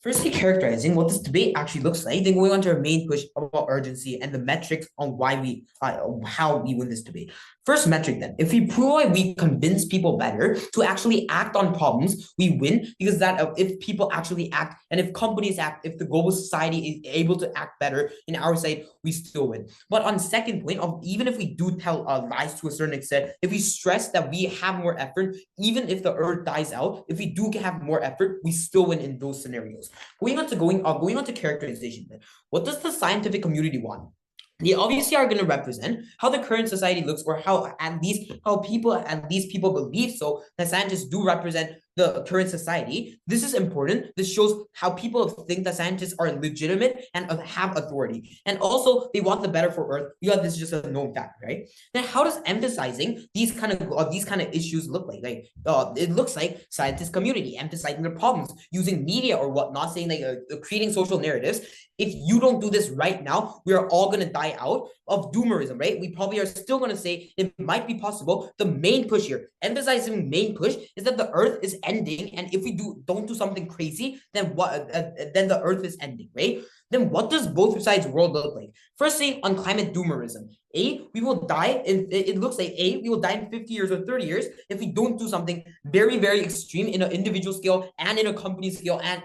Firstly, characterizing what this debate actually looks like, then going on to our main push about urgency and the metrics on why how we win this debate. First metric then, if we prove we convince people better to actually act on problems, we win because that if people actually act and if companies act, if the global society is able to act better in our side, we still win. But on second point, of even if we do tell lies to a certain extent, if we stress that we have more effort, even if the earth dies out, if we do have more effort, we still win in those scenarios. Going on to characterization then. What does the scientific community want? They obviously are going to represent how the current society looks, or how at least people believe so. That scientists do represent the current society. This is important. This shows how people think that scientists are legitimate and have authority. And also, they want the better for Earth. This is just a known fact, right? Then, how does emphasizing these kind of issues look like? It looks like scientist community emphasizing the problems using media or whatnot, saying creating social narratives. If you don't do this right now, we are all going to die out of doomerism, right? We probably are still going to say it might be possible. The main push here, emphasizing main push, is that the Earth is ending, and if we don't do something crazy, then then the Earth is ending, right? Then what does both sides world look like? Firstly, on climate doomerism, we will die it looks like we will die in 50 years or 30 years if we don't do something very, very extreme in an individual scale and in a company scale and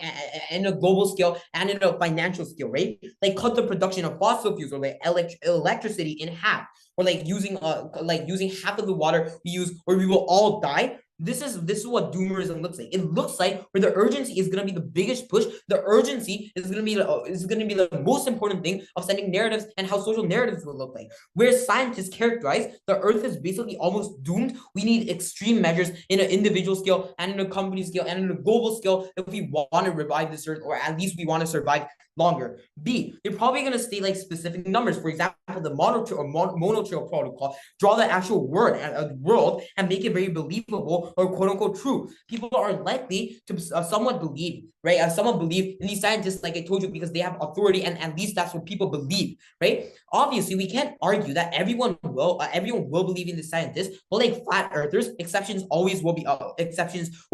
in a global scale and in a financial scale, right? Like cut the production of fossil fuels or like electricity in half, or like using half of the water we use, or we will all die. This is what doomerism looks like. It looks like where the urgency is going to be the biggest push. The urgency is going to be the most important thing of sending narratives and how social narratives will look like. Where scientists characterize the Earth is basically almost doomed. We need extreme measures in an individual scale and in a company scale and in a global scale if we want to revive this Earth, or at least we want to survive longer. B, they're probably going to state like specific numbers. For example, the monotrill protocol, draw the actual world and make it very believable or quote unquote true. People are likely to somewhat believe, right? Somewhat believe in these scientists, like I told you, because they have authority, and at least that's what people believe, right? Obviously, we can't argue that everyone will believe in the scientists, but like flat earthers, exceptions will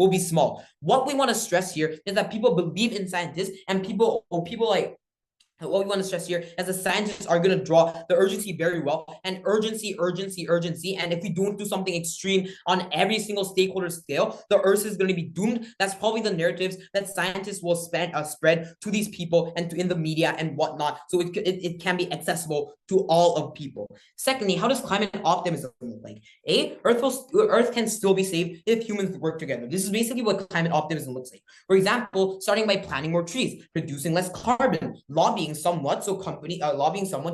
be small. What we want to stress here is that people believe in scientists, and people like what we want to stress here as the scientists are going to draw the urgency very well, and urgency. And if we don't do something extreme on every single stakeholder scale, the Earth is going to be doomed. That's probably the narratives that scientists will spread to these people and in the media and whatnot, so it can be accessible to all of people. Secondly, how does climate optimism look like? Earth can still be saved if humans work together. This is basically what climate optimism looks like. For example, starting by planting more trees, producing less carbon, lobbying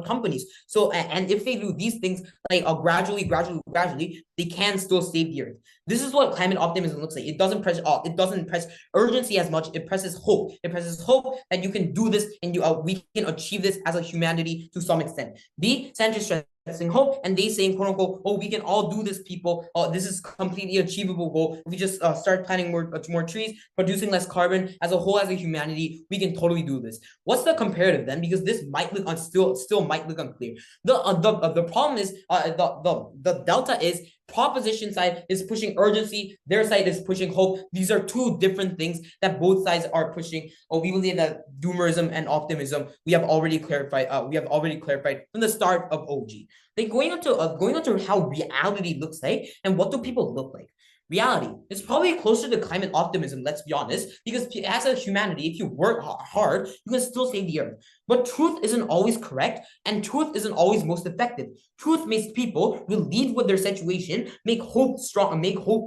companies. So and if they do these things like gradually, they can still save the Earth. This is what climate optimism looks like. It doesn't press urgency as much. It presses hope. It presses hope that you can do this, and we can achieve this as a humanity to some extent. B, scientists stressing hope, and they saying quote unquote, oh, we can all do this, people. This is completely achievable goal. If we just start planting more trees, producing less carbon as a whole, as a humanity, we can totally do this. What's the comparative then? Because this might look still might look unclear. The problem is the delta is proposition side is pushing urgency, their side is pushing hope. These are two different things that both sides are pushing. We believe that doomerism and optimism we have already clarified from the start of OG. Then going on to how reality looks like and what do people look like. Reality is probably closer to climate optimism, let's be honest, because as a humanity, if you work hard, you can still save the Earth. But truth isn't always correct, and truth isn't always most effective. Truth makes people relieve with their situation, make hope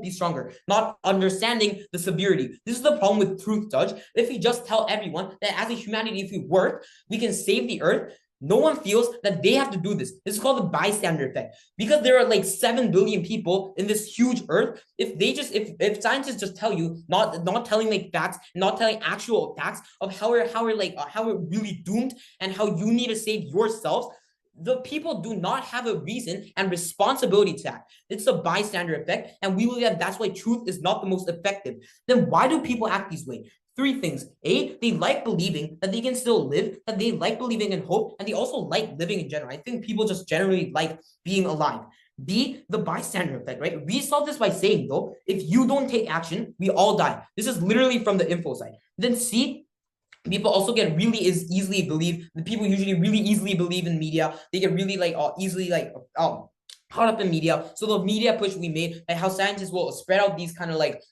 be stronger, not understanding the severity. This is the problem with truth, Judge. If we just tell everyone that as a humanity, if we work, we can save the Earth, no one feels that they have to do this. This is called the bystander effect. Because there are like 7 billion people in this huge Earth, if scientists just tell you, not telling like facts, not telling actual facts of how we're really doomed and how you need to save yourselves, the people do not have a reason and responsibility to act. It's a bystander effect, and we believe that that's why truth is not the most effective. Then why do people act this way? 3 things. A, they like believing that they can still live, that they like believing in hope, and they also like living in general. I think people just generally like being alive. B, the bystander effect, right? We solve this by saying, though, if you don't take action, we all die. This is literally from the info side. Then C, people also get really is easily believe the people usually really easily believe in media. They get really like easily like caught up in media. So the media push we made, like how scientists will spread out these kind of like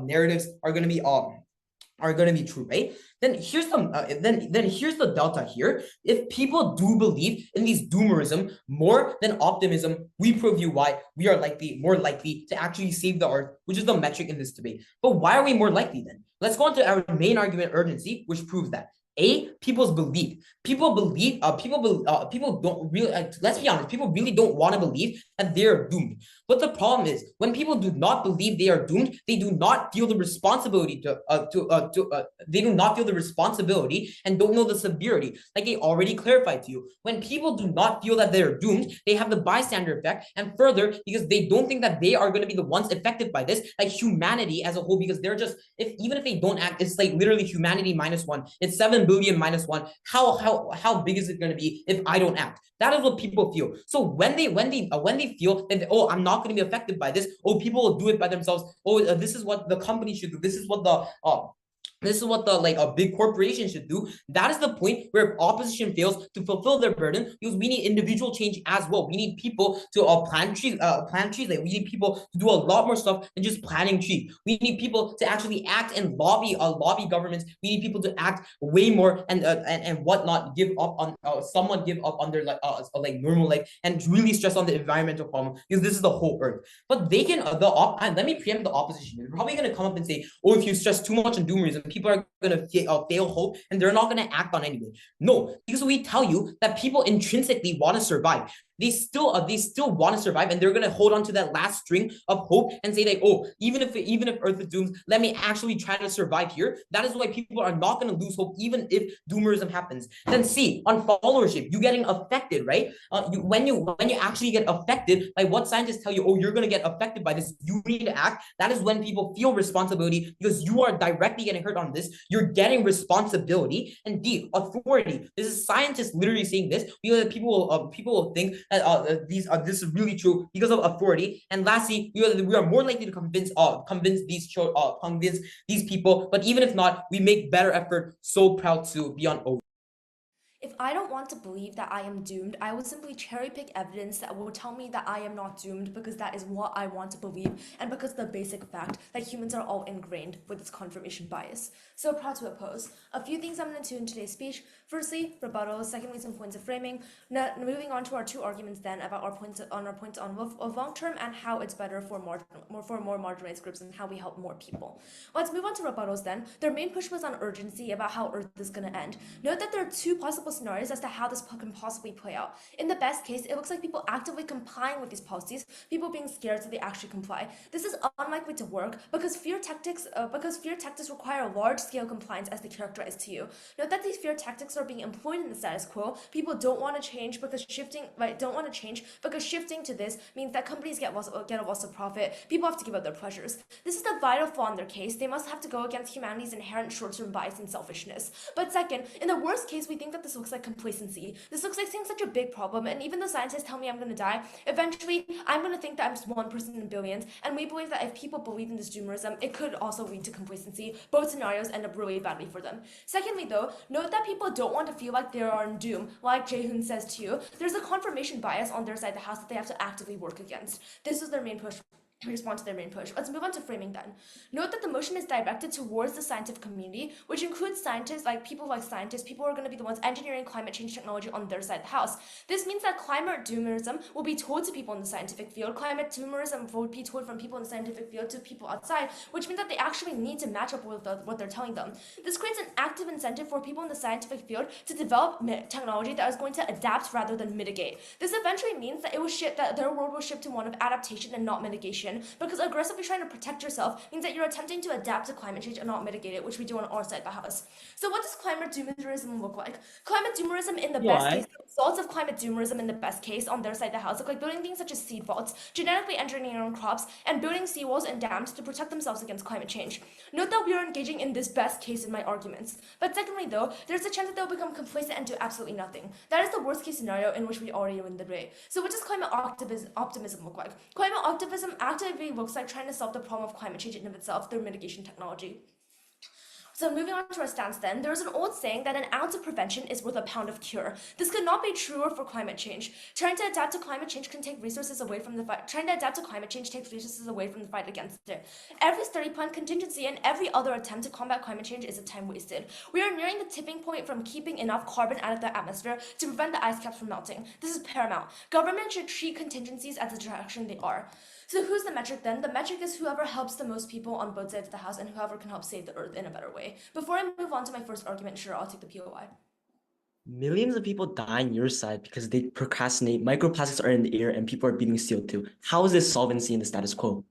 narratives are going to be true, right? Then here's some then here's the delta here. If people do believe in these doomerism more than optimism, we prove you why we are more likely to actually save the earth, which is the metric in this debate. But why are we more likely then? Let's go on to our main argument, urgency, which proves that. People's belief. People don't really, let's be honest, people really don't want to believe that they're doomed. But the problem is, when people do not believe they are doomed, they do not feel the responsibility they do not feel the responsibility and don't know the severity. Like I already clarified to you, when people do not feel that they're doomed, they have the bystander effect, and further, because they don't think that they are going to be the ones affected by this, like humanity as a whole, because they're just, if even if they don't act, it's like literally humanity minus one. It's 7 billion minus one. How big is it going to be if I don't act? That is what people feel. So when they feel that, oh, I'm not going to be affected by this, oh, people will do it by themselves, oh, this is what the company should do, this is what the like a big corporation should do. That is the point where opposition fails to fulfill their burden, because we need individual change as well. We need people to plant trees. Like we need people to do a lot more stuff than just planting trees. We need people to actually act and lobby governments. We need people to act way more and whatnot. Give up on someone give up on their like normal life and really stress on the environmental problem, because this is the whole earth. But they can let me preempt the opposition. They're probably going to come up and say, oh, if you stress too much on doomerism, people are going to fail hope and they're not going to act on anyway. No, because we tell you that people intrinsically want to survive. They still want to survive, and they're going to hold on to that last string of hope and say like, oh, even if earth is doomed, let me actually try to survive here. That is why people are not going to lose hope even if doomerism happens. Then see, on followership, you getting affected, right? When you actually get affected by what scientists tell you, oh, you're going to get affected by this, you need to act. That is when people feel responsibility, because you are directly getting hurt on this. You're getting responsibility. And D, authority. This is scientists literally saying this, because people will think that this is really true because of authority. And lastly, we are more likely to convince these people. But even if not, we make better effort. So proud to be on O. If I don't want to believe that I am doomed, I will simply cherry pick evidence that will tell me that I am not doomed, because that is what I want to believe, and because of the basic fact that humans are all ingrained with this confirmation bias. So proud to oppose. A few things I'm going to do in today's speech. Firstly, rebuttals. Secondly, some points of framing. Now, moving on to our two arguments then about our points of long term and how it's better for more marginalized groups and how we help more people. Let's move on to rebuttals then. Their main push was on urgency, about how Earth is going to end. Note that there are two possible scenarios as to how this can possibly play out. In the best case, it looks like people actively complying with these policies, people being scared so they actually comply. This is unlikely to work because fear tactics require large-scale compliance, as they characterize to you. Note that these fear tactics are being employed in the status quo. People don't want to change because shifting to this means that companies get a loss of profit. People have to give up their pleasures. This is the vital flaw in their case. They must have to go against humanity's inherent short-term bias and selfishness. But second, in the worst case, we think that this looks like complacency. This looks like seeing such a big problem, and even though scientists tell me I'm going to die, eventually I'm going to think that I'm just one person in billions, and we believe that if people believe in this doomerism, it could also lead to complacency. Both scenarios end up really badly for them. Secondly, though, note that people don't want to feel like they are in doom. Like Jaehoon says to you, there's a confirmation bias on their side of the house that they have to actively work against. This is their main push. Respond to their main push. Let's move on to framing then. Note that the motion is directed towards the scientific community, which includes scientists, people who are going to be the ones engineering climate change technology on their side of the house. This means that climate doomerism will be told to people in the scientific field. Climate doomerism will be told from people in the scientific field to people outside, which means that they actually need to match up with what they're telling them. This creates an active incentive for people in the scientific field to develop technology that is going to adapt rather than mitigate. This eventually means that that their world will shift to one of adaptation and not mitigation, because aggressively trying to protect yourself means that you're attempting to adapt to climate change and not mitigate it, which we do on our side of the house. So what does climate doomerism look like? Climate doomerism in the best case, the results of climate doomerism in the best case on their side of the house look like building things such as seed vaults, genetically engineering crops, and building seawalls and dams to protect themselves against climate change. Note that we are engaging in this best case in my arguments. But secondly, though, there's a chance that they'll become complacent and do absolutely nothing. That is the worst case scenario in which we already win the debate. So what does climate optimism look like? Climate optimism actively looks like trying to solve the problem of climate change in and of itself through mitigation technology. So moving on to our stance then, there's an old saying that an ounce of prevention is worth a pound of cure. This could not be truer for climate change. Trying to adapt to climate change can take resources away from the fight. Trying to adapt to climate change takes resources away from the fight against it. Every study-plan contingency and every other attempt to combat climate change is a time wasted. We are nearing the tipping point from keeping enough carbon out of the atmosphere to prevent the ice caps from melting. This is paramount. Government should treat contingencies as the direction they are. So who's the metric then? The metric is whoever helps the most people on both sides of the house and whoever can help save the earth in a better way. Before I move on to my first argument, sure, I'll take the POI. Millions of people die on your side because they procrastinate, microplastics are in the air, and people are breathing CO2. How is this solvency in the status quo?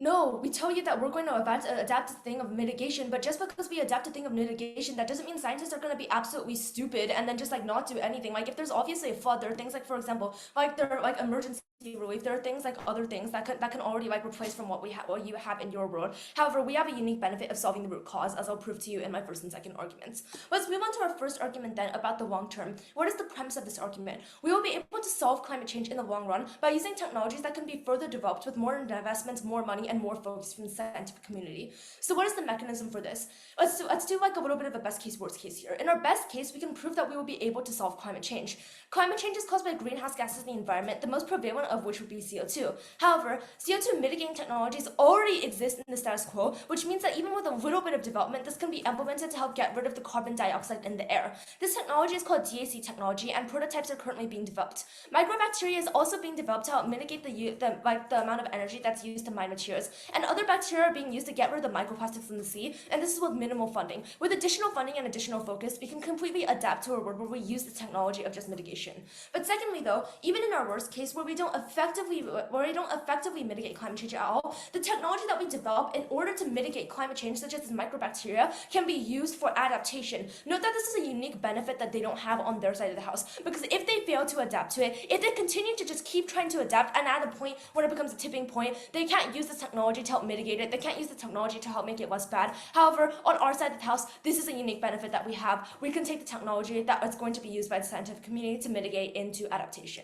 No, we tell you that we're going to adapt a thing of mitigation, but just because we adapt a thing of mitigation, that doesn't mean scientists are going to be absolutely stupid and then just like not do anything. Like if there's obviously a flood, there are things like, for example, like there are like emergency relief. There are things like other things that can already like replace from what you have in your world. However, we have a unique benefit of solving the root cause, as I'll prove to you in my first and second arguments. Let's move on to our first argument then about the long term. What is the premise of this argument? We will be able to solve climate change in the long run by using technologies that can be further developed with more investments, more money, and more focus from the scientific community. So what is the mechanism for this? Let's do like a little bit of a best case, worst case here. In our best case, we can prove that we will be able to solve climate change. Climate change is caused by greenhouse gases in the environment, the most prevalent of which would be CO2. However, CO2 mitigating technologies already exist in the status quo, which means that even with a little bit of development, this can be implemented to help get rid of the carbon dioxide in the air. This technology is called DAC technology, and prototypes are currently being developed. Microbacteria is also being developed to help mitigate the amount of energy that's used to mine materials, and other bacteria are being used to get rid of the microplastics in the sea, and this is with minimal funding. With additional funding and additional focus, we can completely adapt to a world where we use the technology of just mitigation. But secondly, though, even in our worst case, where we don't effectively mitigate climate change at all, the technology that we develop in order to mitigate climate change, such as microbacteria, can be used for adaptation. Note that this is a unique benefit that they don't have on their side of the house, because if they fail to adapt to it, if they continue to just keep trying to adapt, and at a point when it becomes a tipping point, they can't use this technology to help mitigate it, they can't use the technology to help make it less bad. However, on our side of the house, this is a unique benefit that we have. We can take the technology that is going to be used by the scientific community to mitigate into adaptation,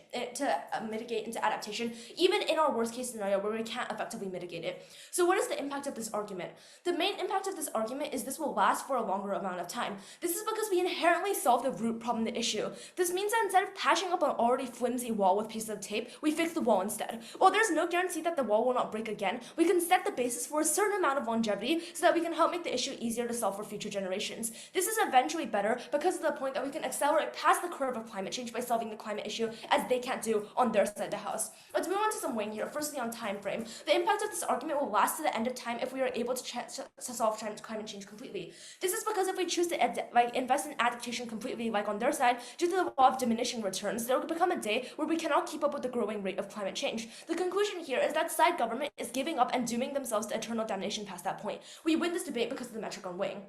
even in our worst case scenario where we can't effectively mitigate it. So what is the impact of this argument? The main impact of this argument is this will last for a longer amount of time. This is because we inherently solve the root problem, the issue. This means that instead of patching up an already flimsy wall with pieces of tape, we fix the wall instead. While there's no guarantee that the wall will not break again, we can set the basis for a certain amount of longevity so that we can help make the issue easier to solve for future generations. This is eventually better because of the point that we can accelerate past the curve of climate change by solving the climate issue as they can't do on their side of the house. Let's move on to some weighing here. Firstly, on time frame. The impact of this argument will last to the end of time if we are able to solve climate change completely. This is because if we choose to invest in adaptation completely, like on their side, due to the law of diminishing returns, there will become a day where we cannot keep up with the growing rate of climate change. The conclusion here is that side government is giving up and dooming themselves to eternal damnation past that point. We win this debate because of the metric on weighing.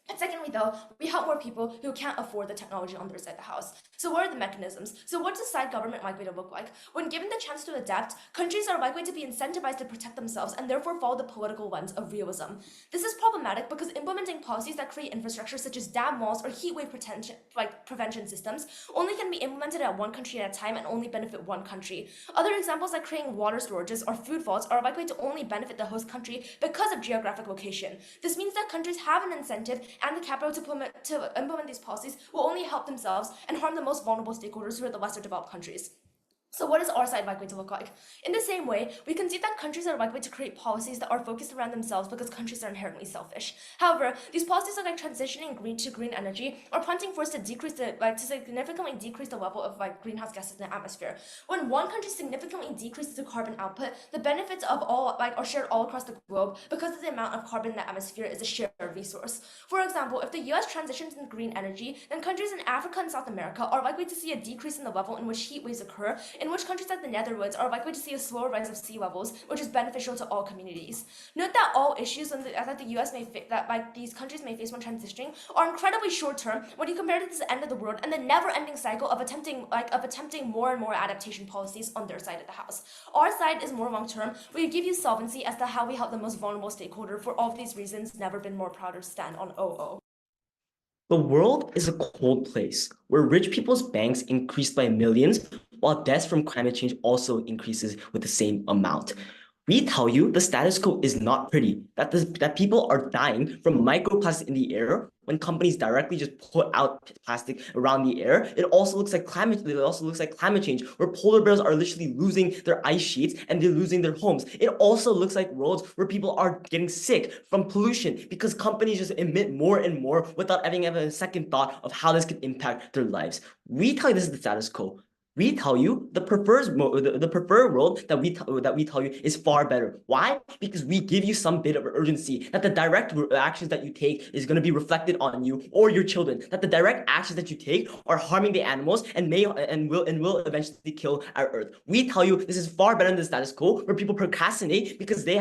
And secondly, though, we help more people who can't afford the technology on their side of the house. So what are the mechanisms? So what's a side government likely to look like? When given the chance to adapt, countries are likely to be incentivized to protect themselves and therefore follow the political lens of realism. This is problematic because implementing policies that create infrastructure such as dam walls or heat wave prevention systems only can be implemented at one country at a time and only benefit one country. Other examples like creating water storages or food vaults are likely to only benefit the host country because of geographic location. This means that countries have an incentive and the capital to implement these policies will only help themselves and harm the most vulnerable stakeholders who are the lesser developed countries. So what is our side likely to look like? In the same way, we can see that countries are likely to create policies that are focused around themselves because countries are inherently selfish. However, these policies are like transitioning green energy or planting forests to significantly decrease the level of greenhouse gases in the atmosphere. When one country significantly decreases the carbon output, the benefits of all are shared all across the globe because of the amount of carbon in the atmosphere is a shared resource. For example, if the US transitions into green energy, then countries in Africa and South America are likely to see a decrease in the level in which heat waves occur, in which countries like the Netherlands are likely to see a slower rise of sea levels, which is beneficial to all communities. Note that all issues that the US these countries may face when transitioning are incredibly short term when you compare it to the end of the world and the never-ending cycle of attempting more and more adaptation policies on their side of the house. Our side is more long term. We give you solvency as to how we help the most vulnerable stakeholder. For all of these reasons, never been more proud to stand on OO. The world is a cold place where rich people's banks increased by millions, while deaths from climate change also increases with the same amount. We tell you the status quo is not pretty, that people are dying from microplastics in the air when companies directly just put out plastic around the air. It also looks like climate change, where polar bears are literally losing their ice sheets and they're losing their homes. It also looks like roads where people are getting sick from pollution because companies just emit more and more without having a second thought of how this could impact their lives. We tell you this is the status quo. We tell you the preferred world that we tell you is far better. Why? Because we give you some bit of urgency that the direct actions that you take is going to be reflected on you or your children. That the direct actions that you take are harming the animals and will eventually kill our earth. We tell you this is far better than the status quo, where people procrastinate because they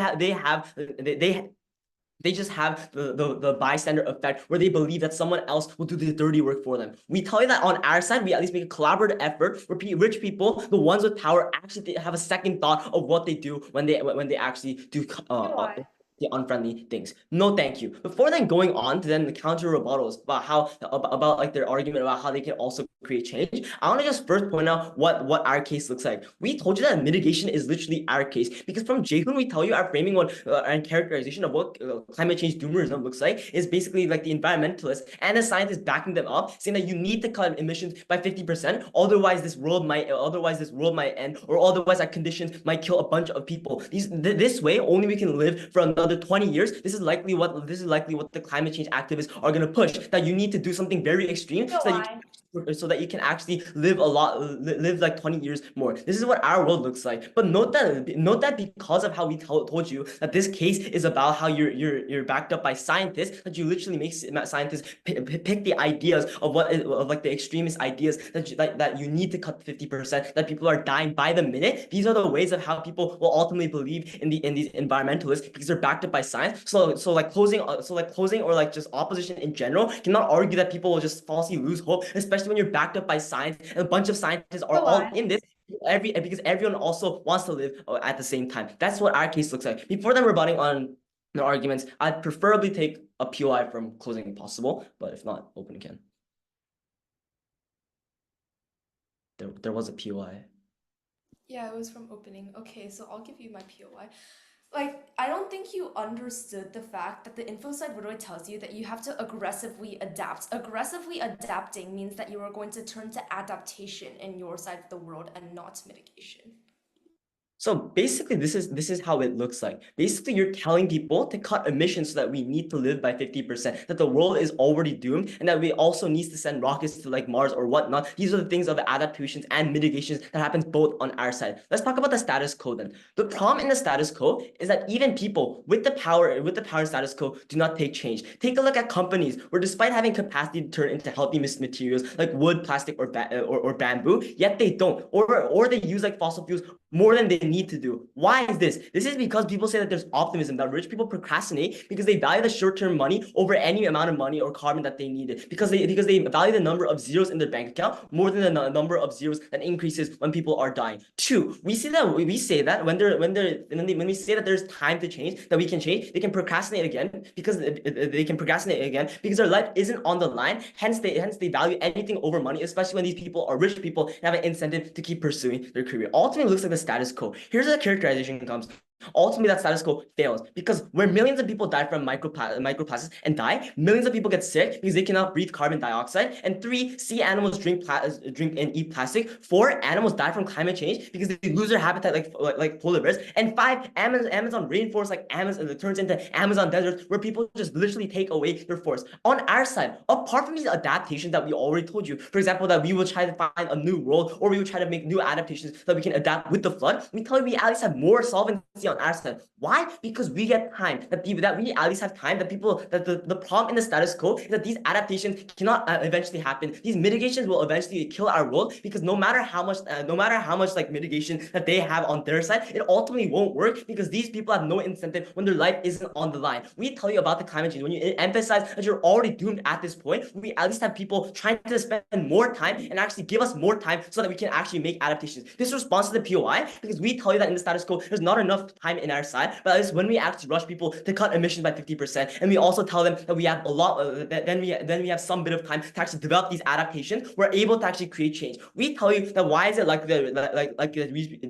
just have the bystander effect, where they believe that someone else will do the dirty work for them. We tell you that on our side, we at least make a collaborative effort where rich people, the ones with power, actually have a second thought of what they do when they actually do the unfriendly things. No, thank you. Before then going on to then the counter rebuttals about like their argument about how they can also create change, I want to just first point out what our case looks like. We told you that mitigation is literally our case, because from Jaehoon we tell you our framing and characterization of what climate change doomerism looks like is basically like the environmentalists and the scientists backing them up, saying that you need to cut emissions by 50%, otherwise this world might end, or otherwise our conditions might kill a bunch of people. This way only we can live for another 20 years. This is likely what the climate change activists are going to push, that you need to do something very extreme so that you can actually live like 20 years more. This is what our world looks like. But note that because of how we told you that this case is about how you're backed up by scientists, that you literally make scientists pick the ideas of like the extremist ideas that you need to cut 50%, that people are dying by the minute. These are the ways of how people will ultimately believe in these environmentalists, because they're backed up by science. So like closing or like just opposition in general cannot argue that people will just falsely lose hope, especially when you're backed up by science and a bunch of scientists are all in this. Because everyone also wants to live at the same time. That's what our case looks like. Before them rebutting on the arguments, I'd preferably take a POI from closing if possible, but if not, open again. There was a POI. Yeah, it was from opening. Okay, so I'll give you my POI. Like, I don't think you understood the fact that the info site literally tells you that you have to aggressively adapt. Aggressively adapting means that you are going to turn to adaptation in your side of the world and not mitigation. So basically, this is how it looks like. Basically, you're telling people to cut emissions so that we need to live by 50%, that the world is already doomed, and that we also need to send rockets to like Mars or whatnot. These are the things of adaptations and mitigations that happens both on our side. Let's talk about the status quo then. The problem in the status quo is that even people with the power and status quo do not take change. Take a look at companies where, despite having capacity to turn into healthy materials like wood, plastic, or bamboo, yet they don't, or they use like fossil fuels more than they need to do. Why is this? This is because people say that there's optimism, that rich people procrastinate because they value the short-term money over any amount of money or carbon that they needed, because they value the number of zeros in their bank account more than the number of zeros that increases when people are dying. Two, we say that when we say that there's time to change, that we can change, they can procrastinate again because their life isn't on the line. Hence they value anything over money, especially when these people are rich people and have an incentive to keep pursuing their career. Ultimately, it looks like the status quo. Here's where the characterization comes. Ultimately, that status quo fails, because where millions of people die from microplastics and die, millions of people get sick because they cannot breathe carbon dioxide. And three, sea animals drink and eat plastic. Four, animals die from climate change because they lose their habitat like polar bears. And five, Amazon rainforest turns into Amazon deserts, where people just literally take away their forest. On our side, apart from these adaptations that we already told you, for example, that we will try to find a new world, or we will try to make new adaptations so that we can adapt with the flood, we tell you we at least have more solvency on our side. Why? Because we get time, that we at least have time, that the problem in the status quo is that these adaptations cannot eventually happen. These mitigations will eventually kill our world, because no matter how much like mitigation that they have on their side, it ultimately won't work, because these people have no incentive when their life isn't on the line. We tell you about the climate change, when you emphasize that you're already doomed at this point, we at least have people trying to spend more time and actually give us more time so that we can actually make adaptations. This responds to the POI, because we tell you that in the status quo, there's not enough time in our side, but it's when we actually rush people to cut emissions by 50%, and we also tell them that we have a lot, then we have some bit of time to actually develop these adaptations, we're able to actually create change. We tell you that why is it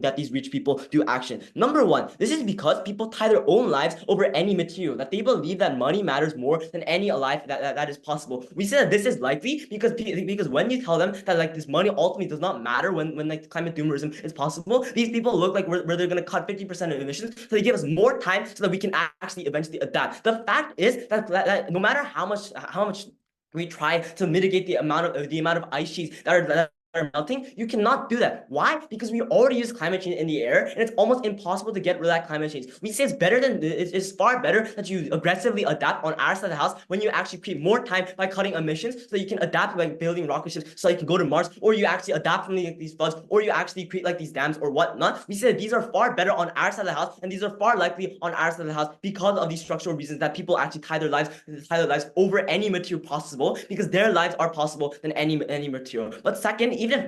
that these rich people do action? Number one, this is because people tie their own lives over any material, that they believe that money matters more than any life that is possible. We say that this is likely because when you tell them that like this money ultimately does not matter when like climate doomerism is possible, these people look like where they're going to cut 50% of emissions, so they give us more time so that we can actually eventually adapt. The fact is that no matter how much we try to mitigate the amount of ice sheets that are melting, you cannot do that. Why? Because we already use climate change in the air, and it's almost impossible to get rid of that climate change. We say it's far better that you aggressively adapt on our side of the house when you actually create more time by cutting emissions, so you can adapt by building rocket ships so you can go to Mars, or you actually adapt from these floods, or you actually create like these dams or whatnot. We say that these are far better on our side of the house, and these are far likely on our side of the house because of these structural reasons that people actually tie their lives over any material possible, because their lives are possible than any material. But second, even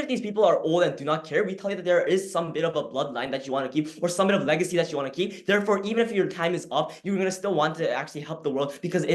if these people are old and do not care, we tell you that there is some bit of a bloodline that you want to keep, or some bit of legacy that you want to keep. Therefore, even if your time is up, you're going to still want to actually help the world because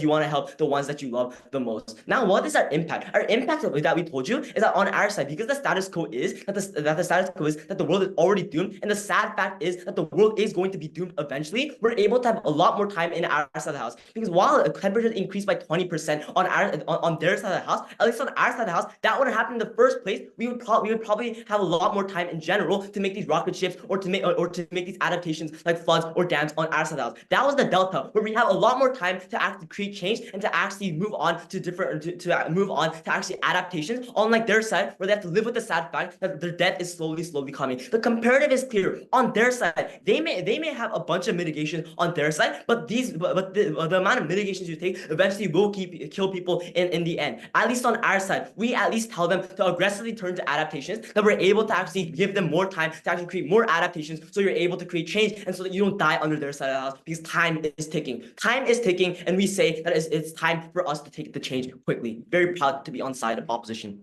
you want to help the ones that you love the most. Now, what is our impact? Our impact that we told you is that on our side, because the status quo is that the world is already doomed, and the sad fact is that the world is going to be doomed eventually, we're able to have a lot more time in our side of the house. Because while temperatures increased by 20% on their side of the house, at least on our side of the house, that wouldn't happen in the first place. We would probably have a lot more time in general to make these rocket ships or to make these adaptations like floods or dams on our side of the house. That was the delta, where we have a lot more time to actually create change and to actually move on to move on to actually adaptations, unlike their side, where they have to live with the sad fact that their death is slowly coming. The comparative is clear. On their side, they may have a bunch of mitigation on their side, but the amount of mitigations you take eventually will kill people in the end. At least on our side, we at least tell them to aggressively turn to adaptations, that we're able to actually give them more time to actually create more adaptations, so you're able to create change, and so that you don't die under their side of the house, because time is ticking. Time is ticking, and we say that it's time for us to take the change quickly. Very proud to be on side of opposition.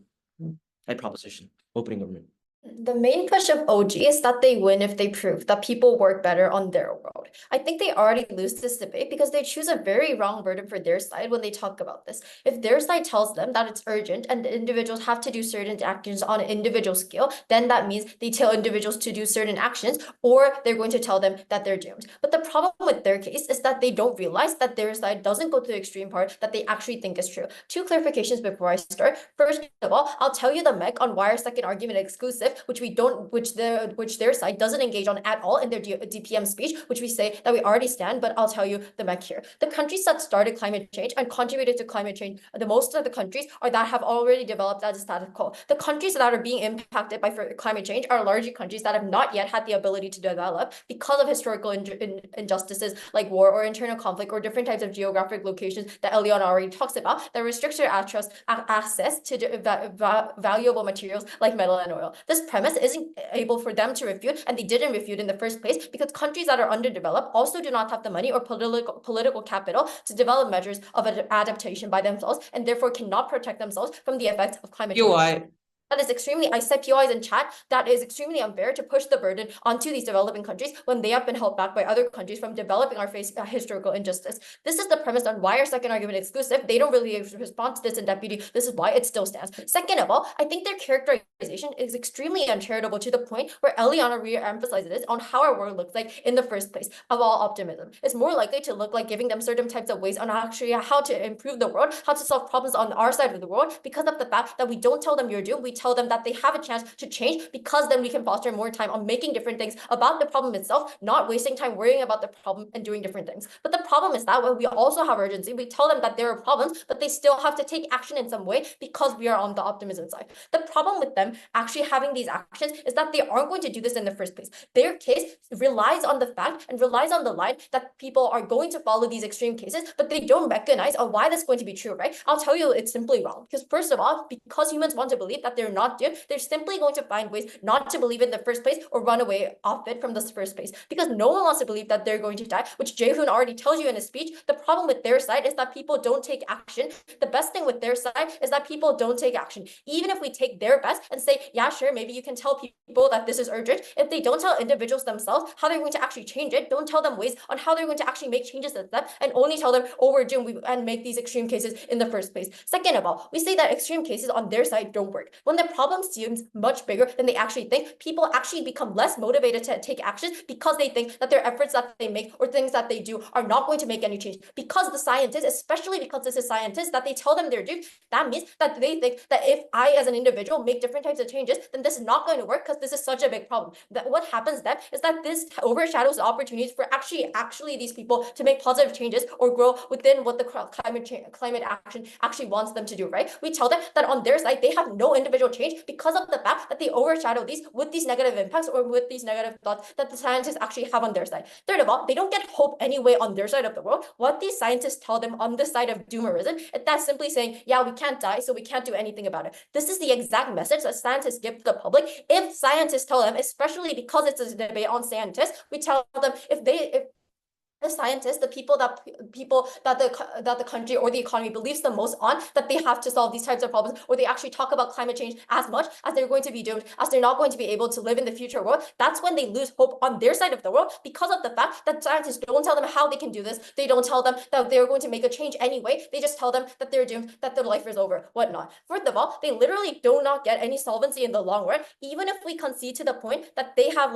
Proposition. Opening government. The main push of OG is that they win if they prove that people work better on their world. I think they already lose this debate because they choose a very wrong burden for their side when they talk about this. If their side tells them that it's urgent and the individuals have to do certain actions on an individual scale, then that means they tell individuals to do certain actions, or they're going to tell them that they're doomed. But the problem with their case is that they don't realize that their side doesn't go to the extreme part that they actually think is true. Two clarifications before I start. First of all, I'll tell you the mech on why our second argument exclusive, which their side doesn't engage on at all in their DPM speech, which we say that we already stand, but I'll tell you the mech here. The countries that started climate change and contributed to climate change, the most of the countries are that have already developed as a status quo. The countries that are being impacted by climate change are largely countries that have not yet had the ability to develop because of historical injustices like war or internal conflict or different types of geographic locations that Eliana already talks about that restricts their access to valuable materials like metal and oil. This premise isn't able for them to refute, and they didn't refute in the first place because countries that are underdeveloped also do not have the money or political capital to develop measures of adaptation by themselves, and therefore cannot protect themselves from the effects of climate change. That is extremely, I said POIs in chat, that is extremely unfair to push the burden onto these developing countries when they have been held back by other countries from developing or face historical injustice. This is the premise on why our second argument is exclusive. They don't really respond to this in deputy. This is why it still stands. Second of all, I think their characterization is extremely uncharitable to the point where Eliana re-emphasizes this on how our world looks like in the first place of all optimism. It's more likely to look like giving them certain types of ways on actually how to improve the world, how to solve problems on our side of the world, because of the fact that we don't tell them you're doomed, we tell them that they have a chance to change, because then we can foster more time on making different things about the problem itself, not wasting time worrying about the problem and doing different things. But the problem is that when we also have urgency, we tell them that there are problems, but they still have to take action in some way because we are on the optimism side. The problem with them actually having these actions is that they aren't going to do this in the first place. Their case relies on the fact and relies on the line that people are going to follow these extreme cases, but they don't recognize why that's going to be true, right? I'll tell you it's simply wrong. Because first of all, because humans want to believe that there they're not doomed, they're simply going to find ways not to believe in the first place or run away off it from the first place. Because no one wants to believe that they're going to die, which Jaehoon already tells you in his speech. The problem with their side is that people don't take action. The best thing with their side is that people don't take action. Even if we take their best and say, yeah, sure, maybe you can tell people that this is urgent. If they don't tell individuals themselves how they're going to actually change it, don't tell them ways on how they're going to actually make changes to them, and only tell them, oh, we're doomed, and make these extreme cases in the first place. Second of all, we say that extreme cases on their side don't work. When the problem seems much bigger than they actually think, people actually become less motivated to take action because they think that their efforts that they make or things that they do are not going to make any change. Because the scientists, especially because this is scientists, that they tell them they're doomed, that means that they think that if I as an individual make different types of changes, then this is not going to work because this is such a big problem. That what happens then is that this overshadows the opportunities for actually these people to make positive changes or grow within what the climate action actually wants them to do, right? We tell them that on their side, they have no individual change because of the fact that they overshadow these with these negative impacts or with these negative thoughts that the scientists actually have on their side. Third of all, they don't get hope anyway on their side of the world. What these scientists tell them on the side of doomerism, that's simply saying, yeah, we can't die, so we can't do anything about it. This is the exact message that scientists give to the public. If scientists tell them, especially because it's a debate on scientists, we tell them if the scientists, the people that the country or the economy believes the most on, that they have to solve these types of problems, or they actually talk about climate change as much as they're going to be doomed, as they're not going to be able to live in the future world, that's when they lose hope on their side of the world, because of the fact that scientists don't tell them how they can do this. They don't tell them that they're going to make a change anyway. They just tell them that they're doomed, that their life is over, whatnot. Fourth of all, they literally do not get any solvency in the long run, even if we concede to the point that they have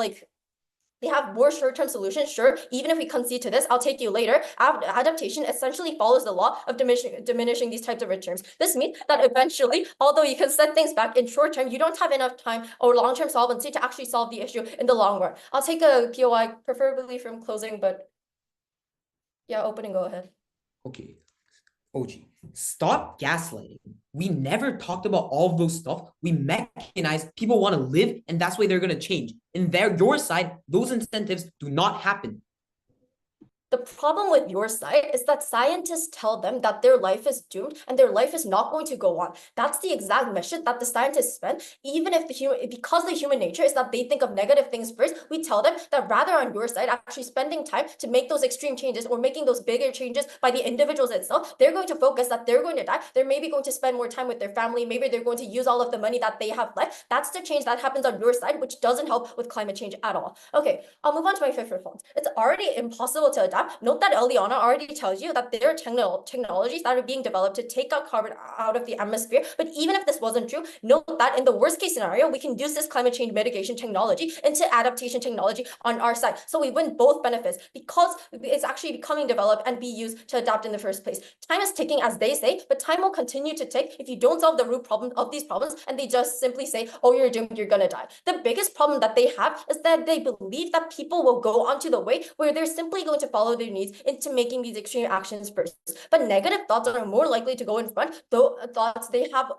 more short-term solutions. Sure, even if we concede to this, I'll take you later. Adaptation essentially follows the law of diminishing these types of returns. This means that eventually, although you can set things back in short term, you don't have enough time or long-term solvency to actually solve the issue in the long run. I'll take a POI, preferably from closing, but yeah, opening, go ahead. Okay. OG, stop gaslighting. We never talked about all of those stuff. We mechanized people want to live, and that's why they're going to change. In your side, those incentives do not happen. The problem with your side is that scientists tell them that their life is doomed and their life is not going to go on. That's the exact message that the scientists spend. Even if because the human nature is that they think of negative things first, we tell them that rather on your side, actually spending time to make those extreme changes or making those bigger changes by the individuals itself, they're going to focus that they're going to die. They're maybe going to spend more time with their family. Maybe they're going to use all of the money that they have left. That's the change that happens on your side, which doesn't help with climate change at all. Okay, I'll move on to my fifth response. It's already impossible to adapt. Note that Eliana already tells you that there are technologies that are being developed to take out carbon out of the atmosphere. But even if this wasn't true, note that in the worst case scenario, we can use this climate change mitigation technology into adaptation technology on our side. So we win both benefits because it's actually becoming developed and be used to adapt in the first place. Time is ticking, as they say, but time will continue to tick if you don't solve the root problem of these problems and they just simply say, oh, you're doomed, you're gonna die. The biggest problem that they have is that they believe that people will go onto the way where they're simply going to follow their needs into making these extreme actions first. But negative thoughts are more likely to go in front, though thoughts they have,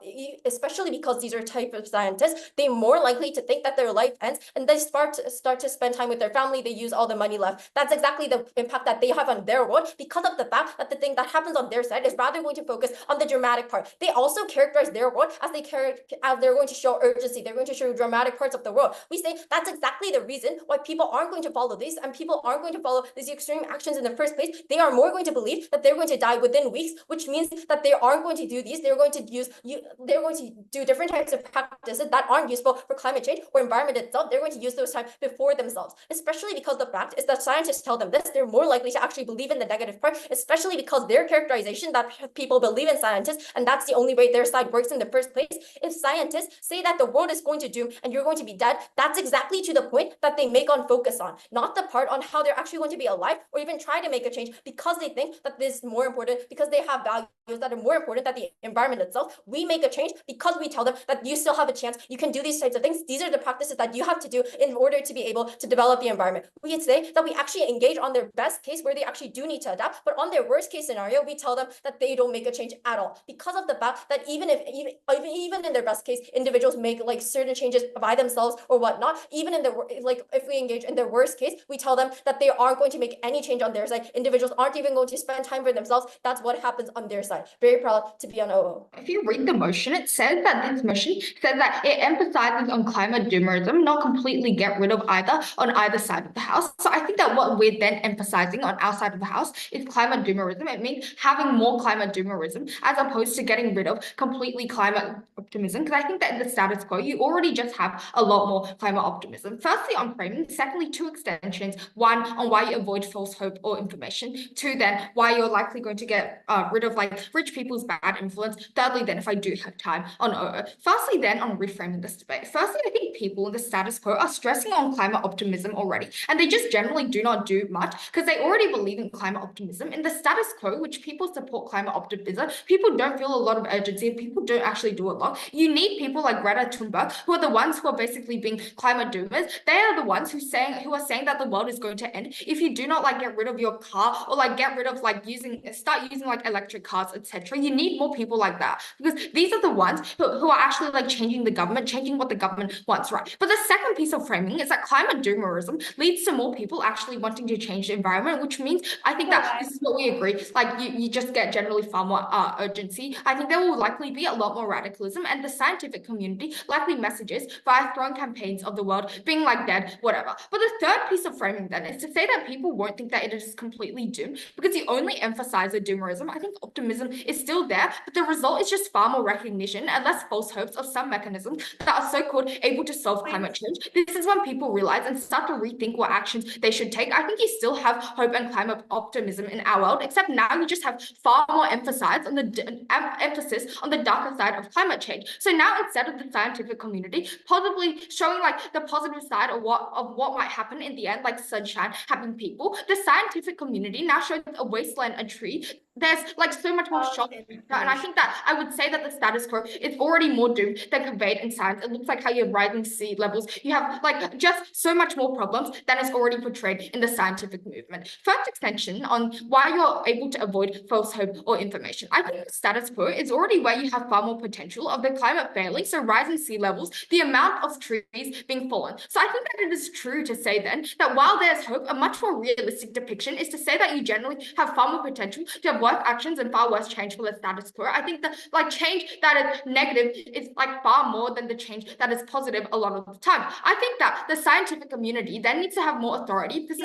especially because these are type of scientists, they're more likely to think that their life ends and they start to spend time with their family, they use all the money left. That's exactly the impact that they have on their world because of the fact that the thing that happens on their side is rather going to focus on the dramatic part. They also characterize their world as they're going to show urgency, they're going to show dramatic parts of the world. We say that's exactly the reason why people aren't going to follow these and people aren't going to follow these extreme actions in the first place. They are more going to believe that they're going to die within weeks, which means that they aren't going to do these. They're going to do different types of practices that aren't useful for climate change or environment itself. They're going to use those time before themselves, especially because the fact is that scientists tell them this. They're more likely to actually believe in the negative part, especially because their characterization that people believe in scientists, and that's the only way their side works in the first place. If scientists say that the world is going to doom and you're going to be dead, that's exactly to the point that they make on focus on, not the part on how they're actually going to be alive or even try to make a change because they think that this is more important, because they have values that are more important than the environment itself. We make a change because we tell them that you still have a chance, you can do these types of things. These are the practices that you have to do in order to be able to develop the environment. We can say that we actually engage on their best case where they actually do need to adapt, but on their worst case scenario, we tell them that they don't make a change at all because of the fact that even in their best case, individuals make like certain changes by themselves or whatnot. Even in if we engage in their worst case, we tell them that they aren't going to make any change change on their side. Individuals aren't even going to spend time for themselves. That's what happens on their side. Very proud to be on OO. If you read the motion, it says that this motion says that it emphasizes on climate doomerism, not completely get rid of either on either side of the house. So I think that what we're then emphasizing on our side of the house is climate doomerism. It means having more climate doomerism as opposed to getting rid of completely climate optimism. Because I think that in the status quo, you already just have a lot more climate optimism. Firstly, on framing. Secondly, two extensions. One, on why you avoid false hope or information. Two, then why you're likely going to get rid of like rich people's bad influence. Thirdly, then if I do have time on OO. Firstly, then on reframing this debate. Firstly, I think people in the status quo are stressing on climate optimism already, and they just generally do not do much because they already believe in climate optimism. In the status quo, which people support climate optimism, people don't feel a lot of urgency and people don't actually do a lot. You need people like Greta Thunberg, who are the ones who are basically being climate doomers. They are the ones who are saying that the world is going to end if you do not like get rid of your car or like get rid of like start using like electric cars, etc. You need more people like that, because these are the ones who are actually like changing the government, changing what the government wants, right? But the second piece of framing is that climate doomerism leads to more people actually wanting to change the environment, which means I think that this is what we agree. Like you just get generally far more urgency. I think there will likely be a lot more radicalism, and the scientific community likely messages via throwing campaigns of the world being like dead, whatever. But the third piece of framing then is to say that people won't think that it is completely doomed because you only emphasize the doomerism. I think optimism is still there, but the result is just far more recognition and less false hopes of some mechanisms that are so-called able to solve climate change. This is when people realize and start to rethink what actions they should take. I think you still have hope and climate optimism in our world, except now you just have far more emphasis on the darker side of climate change. So now instead of the scientific community possibly showing like the positive side of what might happen in the end, like sunshine, having people, the scientific community now shows a wasteland, a tree. There's like so much more shock, and I think that I would say that the status quo is already more doomed than conveyed in science. It looks like how you have rising sea levels. You have like just so much more problems than is already portrayed in the scientific movement. First extension on why you're able to avoid false hope or information. I think the status quo is already where you have far more potential of the climate failing, so rising sea levels, the amount of trees being fallen. So I think that it is true to say then that while there's hope, a much more realistic depiction is to say that you generally have far more potential to have worse actions and far worse change for the status quo. I think the like change that is negative is like far more than the change that is positive a lot of the time. I think that the scientific community then needs to have more authority because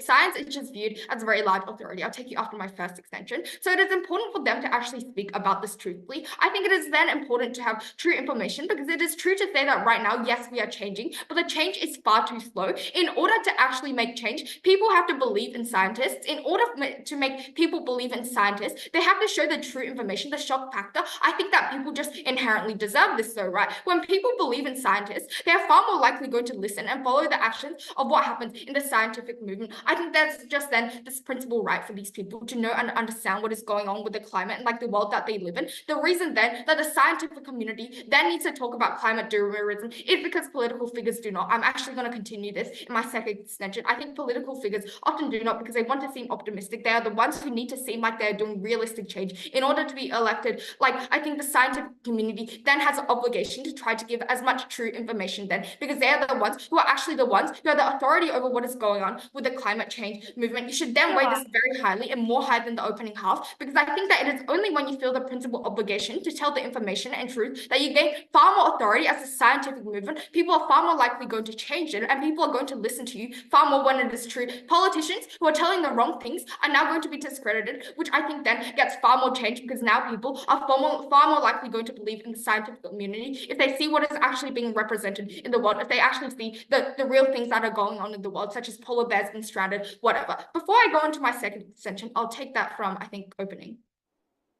science is just viewed as a very large authority. I'll take you after my first extension. So it is important for them to actually speak about this truthfully. I think it is then important to have true information, because it is true to say that right now, yes, we are changing, but the change is far too slow. In order to actually make change, people have to believe in scientists. In order to make people believe in scientists, they have to show the true information, the shock factor. I think that people just inherently deserve this though, right? When people believe in scientists, they're far more likely going to listen and follow the actions of what happens in the scientific movement. I think that's just then this principal right for these people to know and understand what is going on with the climate and like the world that they live in. The reason then that the scientific community then needs to talk about climate doomerism is because political figures do not. I'm actually going to continue this in my second extension. I think political figures often do not because they want to seem optimistic. They are the ones who need to seem like they're doing realistic change in order to be elected. Like, I think the scientific community then has an obligation to try to give as much true information then, because they are the ones who are actually the ones who have the authority over what is going on with the climate change movement. You should then weigh this very highly and more high than the opening half, because I think that it is only when you feel the principal obligation to tell the information and truth that you gain far more authority as a scientific movement. People are far more likely going to change it, and people are going to listen to you far more when it is true. Politicians who are telling the wrong things are now going to be discredited, which I think then gets far more change, because now people are far more likely going to believe in the scientific community if they see what is actually being represented in the world, if they actually see the real things that are going on in the world, such as polar bears being stranded, whatever. Before I go into my second extension, I'll take that from, I think, opening.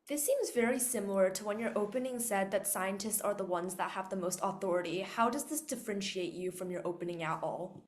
This seems very similar to when your opening said that scientists are the ones that have the most authority. How does this differentiate you from your opening at all?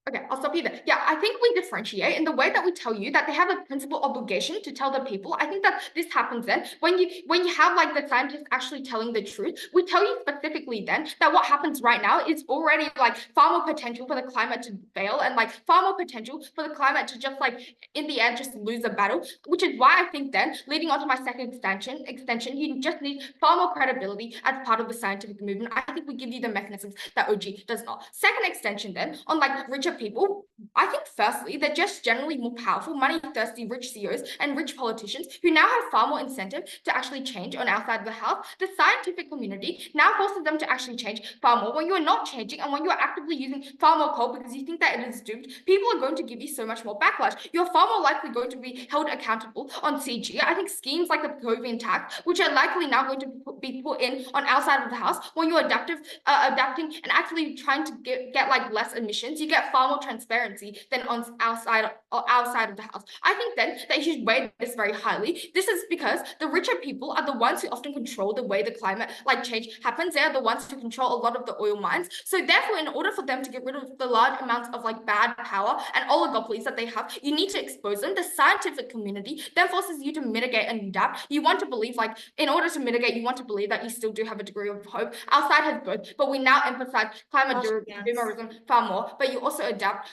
Okay, I'll stop you there. Yeah, I think we differentiate in the way that we tell you that they have a principal obligation to tell the people. I think that this happens then when you have like the scientists actually telling the truth. We tell you specifically then that what happens right now is already like far more potential for the climate to fail, and like far more potential for the climate to just like in the end just lose a battle, which is why I think then leading on to my second extension, you just need far more credibility as part of the scientific movement. I think we give you the mechanisms that OG does not. Second extension then on like richer richer people, I think firstly, they're just generally more powerful, money-thirsty, rich CEOs and rich politicians who now have far more incentive to actually change on our side of the house. The scientific community now forces them to actually change far more. When you are not changing and when you are actively using far more coal because you think that it is doomed, people are going to give you so much more backlash. You're far more likely going to be held accountable on CG. I think schemes like the Petrovian tax, which are likely now going to be put in on our side of the house, when you're adapting and actually trying to get like less emissions, you get far more transparency than on our side of the house. I think then that you should weigh this very highly. This is because the richer people are the ones who often control the way the climate change happens. They are the ones who control a lot of the oil mines. So therefore, in order for them to get rid of the large amounts of bad power and oligopolies that they have, you need to expose them. The scientific community then forces you to mitigate and adapt. You want to believe in order to mitigate, you want to believe that you still do have a degree of hope. Our side has both, but we now emphasize climate doomerism far more, but you also adapt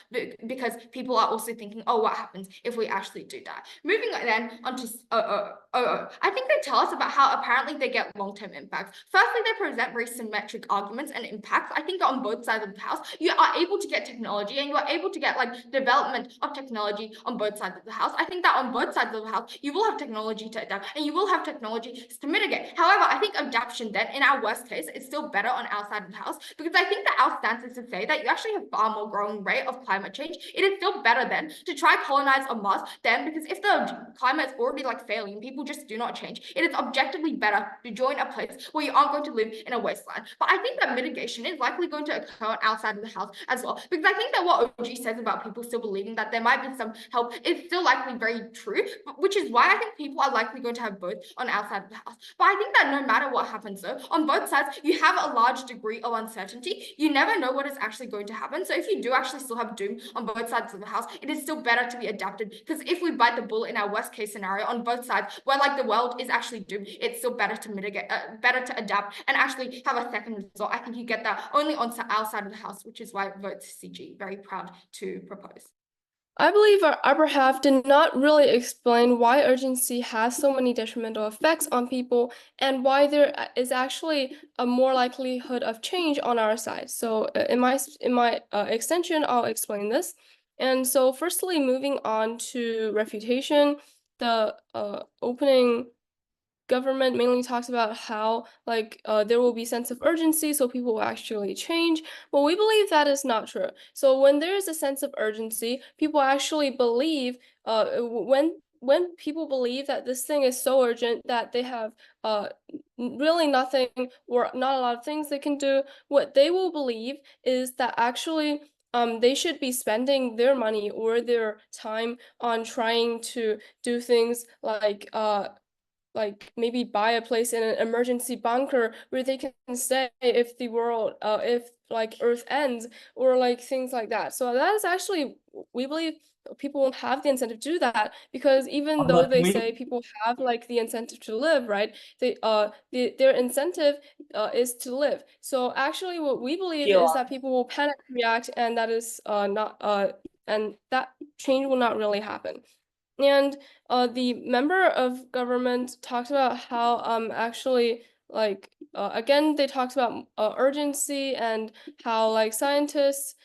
because people are also thinking, oh, what happens if we actually do that? Moving then on to I think they tell us about how apparently they get long-term impacts. Firstly, they present very symmetric arguments and impacts. I think that on both sides of the house, you are able to get technology and you are able to get development of technology on both sides of the house. I think that on both sides of the house, you will have technology to adapt and you will have technology to mitigate. However, I think adaptation then, in our worst case, is still better on our side of the house because I think that our stance is to say that you actually have far more growing rate of climate change. It is still better then to try colonize on Mars then, because if the climate is already failing, people just do not change. It is objectively better to join a place where you aren't going to live in a wasteland. But I think that mitigation is likely going to occur on our side of the house as well, because I think that what OG says about people still believing that there might be some help is still likely very true, which is why I think people are likely going to have both on our side of the house. But I think that no matter what happens though, on both sides, you have a large degree of uncertainty. You never know what is actually going to happen. So if you do actually still have doom on both sides of the house, it is still better to be adapted, because if we bite the bullet in our worst case scenario on both sides, where the world is actually doomed, it's still better to mitigate, better to adapt and actually have a second result. I think you get that only on our side of the house, which is why votes CG very proud to propose. I believe our upper half did not really explain why urgency has so many detrimental effects on people and why there is actually a more likelihood of change on our side. So in my extension, I'll explain this. And so firstly, moving on to refutation, the opening government mainly talks about how there will be sense of urgency, so people will actually change. But we believe that is not true. So when there is a sense of urgency, people actually believe when people believe that this thing is so urgent that they have really nothing or not a lot of things they can do, what they will believe is that actually they should be spending their money or their time on trying to do things like maybe buy a place in an emergency bunker where they can stay if the world if Earth ends, or things like that. So that is actually, we believe people won't have the incentive to do that, because even though they say people have the incentive to live, right, their incentive is to live. So actually what we believe is that people will panic react, and that is not and that change will not really happen. And the member of government talks about how actually again they talked about urgency and how scientists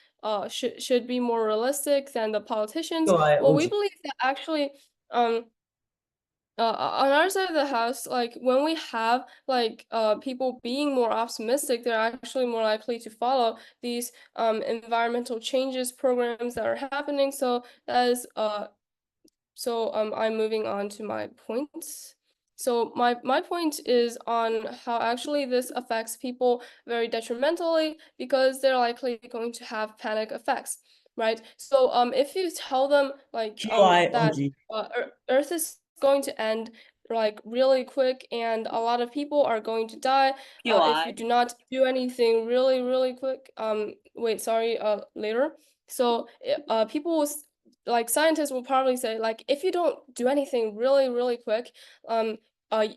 should be more realistic than the politicians. Well, we believe that actually on our side of the house, when we have people being more optimistic, they're actually more likely to follow these environmental changes programs that are happening. So that is I'm moving on to my points. So my point is on how actually this affects people very detrimentally, because they're likely going to have panic effects, right? So if you tell them that Earth is going to end really quick and a lot of people are going to die if you do not do anything really quick, later. So people will scientists will probably say if you don't do anything really quick,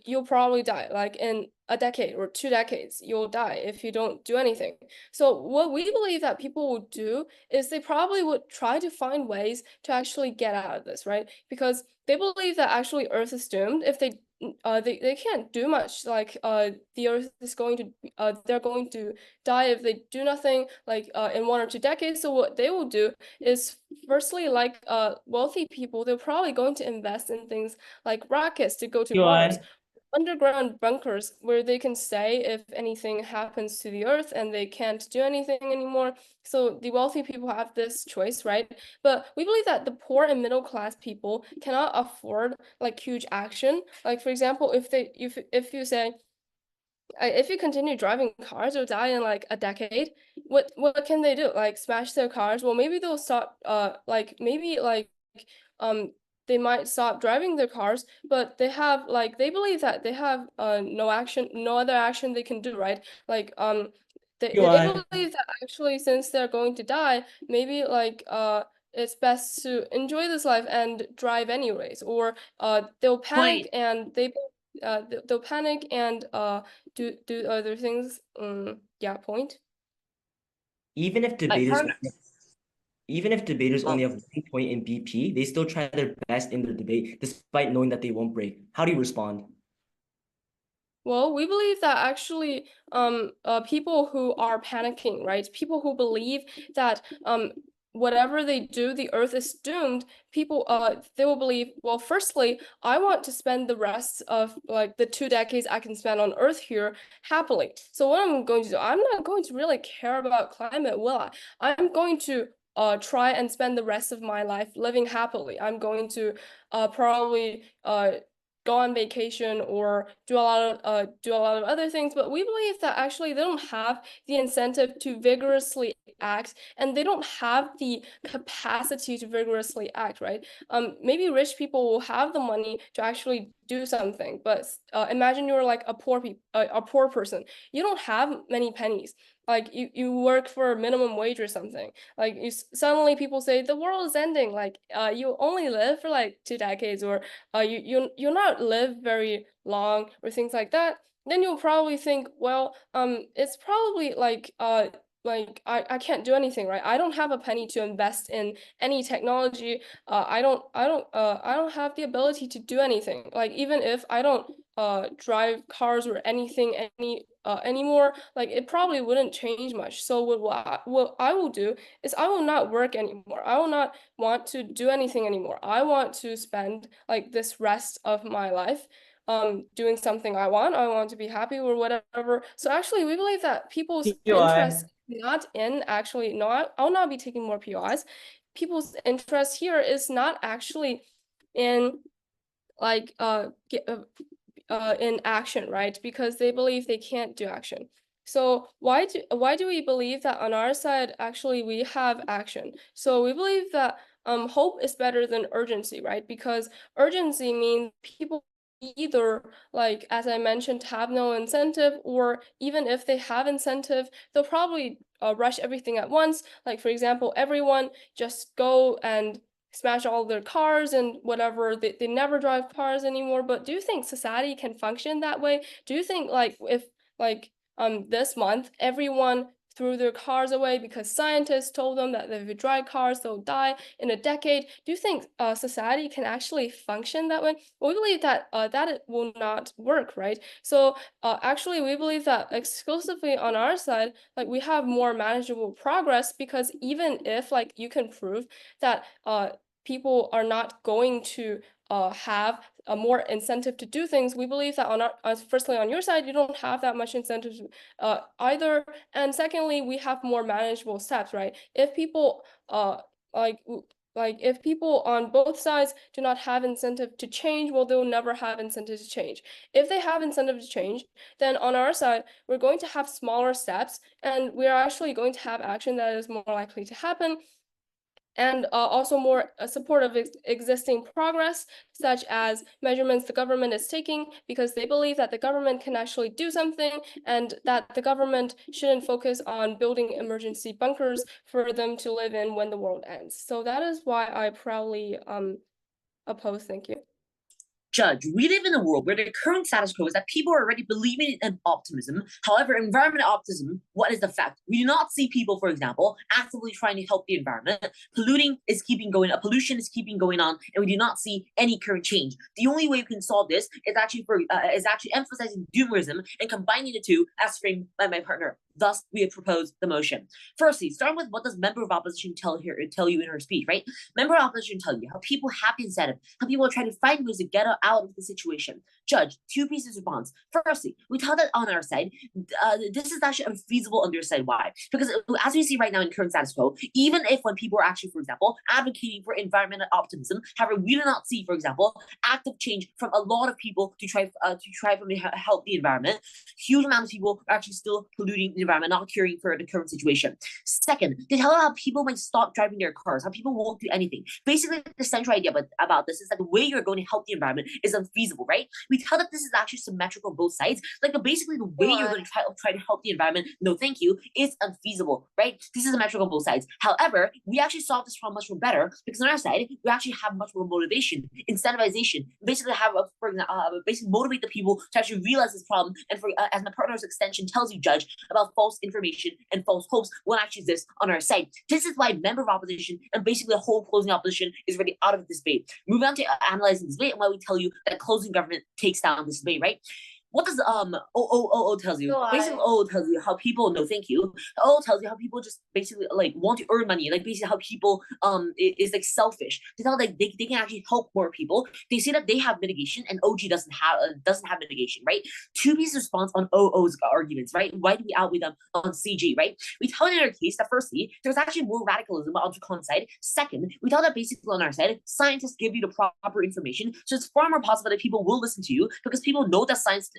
you'll probably die in a decade or 2 decades, you'll die if you don't do anything. So what we believe that people will do is they probably would try to find ways to actually get out of this, right? Because they believe that actually Earth is doomed if they can't do much. Like the Earth is going to they're going to die if they do nothing like in 1 or 2 decades. So what they will do is firstly, like wealthy people, they're probably going to invest in things like rockets to go to Mars, underground bunkers where they can stay if anything happens to the Earth and they can't do anything anymore. So the wealthy people have this choice, right? But we believe that the poor and middle class people cannot afford like huge action. Like for example, if you say if you continue driving cars, you'll die in like a decade. What can they do? Like smash their cars? Well, maybe they'll stop. Like maybe like um they might stop driving their cars, but they have like they believe that they have no other action they can do, right? Like they believe that actually since they're going to die, maybe like it's best to enjoy this life and drive anyways, or they'll panic and they'll panic and do other things. Yeah, point. Even if debaters only have 1 point in BP, they still try their best in their debate, despite knowing that they won't break. How do you respond? Well, we believe that actually people who are panicking, right? People who believe that whatever they do, the Earth is doomed, people they will believe, well, firstly, I want to spend the rest of like the 2 decades I can spend on Earth here happily. So what I'm going to do, I'm not going to really care about climate, will I? I'm going to try and spend the rest of my life living happily. I'm going to probably go on vacation or do a lot of other things, but we believe that actually they don't have the incentive to vigorously act, and they don't have the capacity to vigorously act, right? Maybe rich people will have the money to actually do something, but imagine you're like a poor person. You don't have many pennies. Like you work for minimum wage or something. Like suddenly people say the world is ending. Like you only live for like 2 decades, or you'll not live very long, or things like that. Then you'll probably think, well, it's probably like I can't do anything, right? I don't have a penny to invest in any technology. I don't have the ability to do anything. Like even if I don't drive cars or anything anymore, like it probably wouldn't change much. So what I will do is I will not work anymore. I will not want to do anything anymore. I want to spend like this rest of my life doing something I want. I want to be happy or whatever. So actually we believe that people's interest not in actually no, I'll not be taking more POIs. People's interest here is not actually in like in action, right? Because they believe they can't do action. So why do we believe that on our side actually we have action? So we believe that hope is better than urgency, right? Because urgency means people either, like as I mentioned, have no incentive, or even if they have incentive, they'll probably rush everything at once. Like for example, everyone just go and smash all their cars and whatever. They never drive cars anymore. But do you think society can function that way? Do you think like if like this month everyone threw their cars away because scientists told them that if you drive cars they'll die in a decade? Do you think society can actually function that way? Well, we believe that that it will not work, right? So actually we believe that exclusively on our side, like we have more manageable progress, because even if like you can prove that people are not going to have a more incentive to do things, we believe that on our, firstly on your side, you don't have that much incentive either. And secondly, we have more manageable steps, right? If people like if people on both sides do not have incentive to change, well, they'll never have incentive to change. If they have incentive to change, then on our side, we're going to have smaller steps, and we're actually going to have action that is more likely to happen, and also more support of existing progress, such as measurements the government is taking, because they believe that the government can actually do something, and that the government shouldn't focus on building emergency bunkers for them to live in when the world ends. So that is why I proudly oppose. Thank you. Judge, we live in a world where the current status quo is that people are already believing in optimism. However, environmental optimism, what is the fact? We do not see people, for example, actively trying to help the environment. Pollution is keeping going on, and we do not see any current change. The only way we can solve this is actually emphasizing doomerism and combining the two as framed by my partner. Thus, we have proposed the motion. Firstly, starting with what does member of opposition tell you in her speech, right? Member of opposition tell you how people have the incentive, how people are trying to find ways to get out of the situation. Judge, two pieces of response. Firstly, we tell that on our side, this is actually unfeasible on their side. Why? Because as we see right now in current status quo, even if when people are actually, for example, advocating for environmental optimism, however, we do not see, for example, active change from a lot of people to try to help the environment. Huge amount of people are actually still polluting the environment, not caring for the current situation. Second, they tell how people might stop driving their cars, how people won't do anything. Basically, the central idea about this is that the way you're going to help the environment is unfeasible, right? We tell that this is actually symmetrical on both sides. Like basically the way you're going to try to help the environment, no thank you, is unfeasible, right? This is symmetrical on both sides. However, we actually solve this problem much more better because on our side, we actually have much more motivation, incentivization, basically basically motivate the people to actually realize this problem. And for as my partner's extension tells you, Judge, about false information and false hopes will actually exist on our side. This is why member of opposition and basically the whole closing opposition is already out of this debate. Move on to analyzing this debate and why we tell you that closing government takes down this debate, right? What does OO tells you? Basically, OO tells you how people no thank you. OO tells you how people just basically like want to earn money, like basically how people is like selfish. They tell like they can actually help more people. They say that they have mitigation and OG doesn't have mitigation, right? Two pieces of response on OO's arguments, right? Why do we outweigh them on CG, right? We tell in our case that firstly, there's actually more radicalism on the con side. Second, we tell that basically on our side, scientists give you the proper information, so it's far more possible that people will listen to you because people know that scientists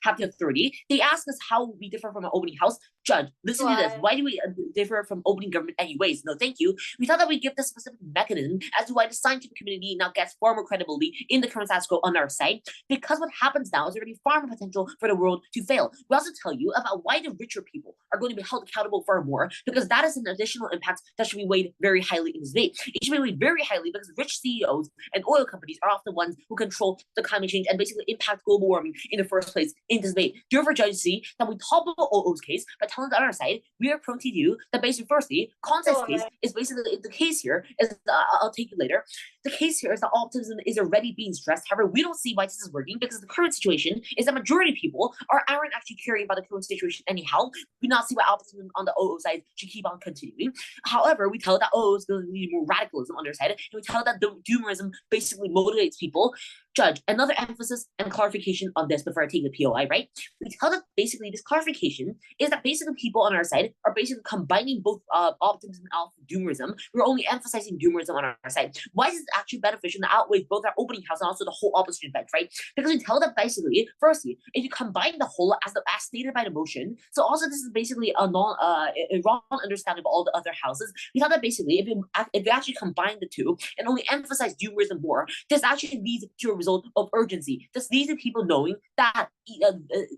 have the authority. They ask us how we differ from an opening house. Judge, listen to this. Why do we differ from opening government anyways? No, thank you. We thought that we give the specific mechanism as to why the scientific community now gets far more credibility in the current status quo on our side, because what happens now is already far more potential for the world to fail. We also tell you about why the richer people are going to be held accountable far more, because that is an additional impact that should be weighed very highly in this debate. It should be weighed very highly because rich CEOs and oil companies are often the ones who control the climate change and basically impact global warming in the first place in this debate. Therefore, judges see that we topple OO's case by telling the other side we are prone to do that. Basically, firstly, contest case is basically the case here is I'll take it later. The case here is that optimism is already being stressed. However, we don't see why this is working because the current situation is that majority of people aren't actually caring about the current situation anyhow. We do not see why optimism on the OO side should keep on continuing. However, we tell that OO is going to need more radicalism on their side, and we tell that the doomerism basically motivates people. Judge, another emphasis and clarification on this before I take the POI, right? We tell that basically this clarification is that basically people on our side are basically combining both optimism and doomerism. We're only emphasizing doomerism on our side. Why is it actually beneficial and outweighs both our opening house and also the whole opposition bench, right? Because we tell that basically, firstly, if you combine the whole as stated by the motion, so also this is basically a wrong understanding of all the other houses. We tell that basically if you actually combine the two and only emphasize doomerism more, this actually leads to a result of urgency. This leads to people knowing that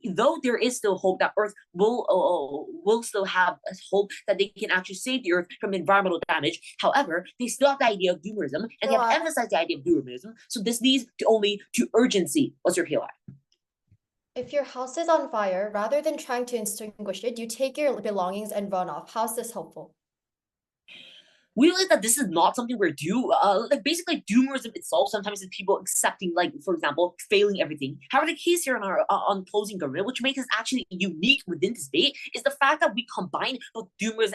though there is still hope that Earth will still have hope that they can actually save the Earth from environmental damage. However, they still have the idea of doomerism and they have emphasized the idea of doomerism. So this leads to urgency. What's your POI? If your house is on fire, rather than trying to extinguish it, you take your belongings and run off. How's this helpful? We realize that this is not something we're like basically doomerism itself sometimes is people accepting, like for example, failing everything. However, the case here on our on closing government, which makes us actually unique within this debate, is the fact that we combine both doomerism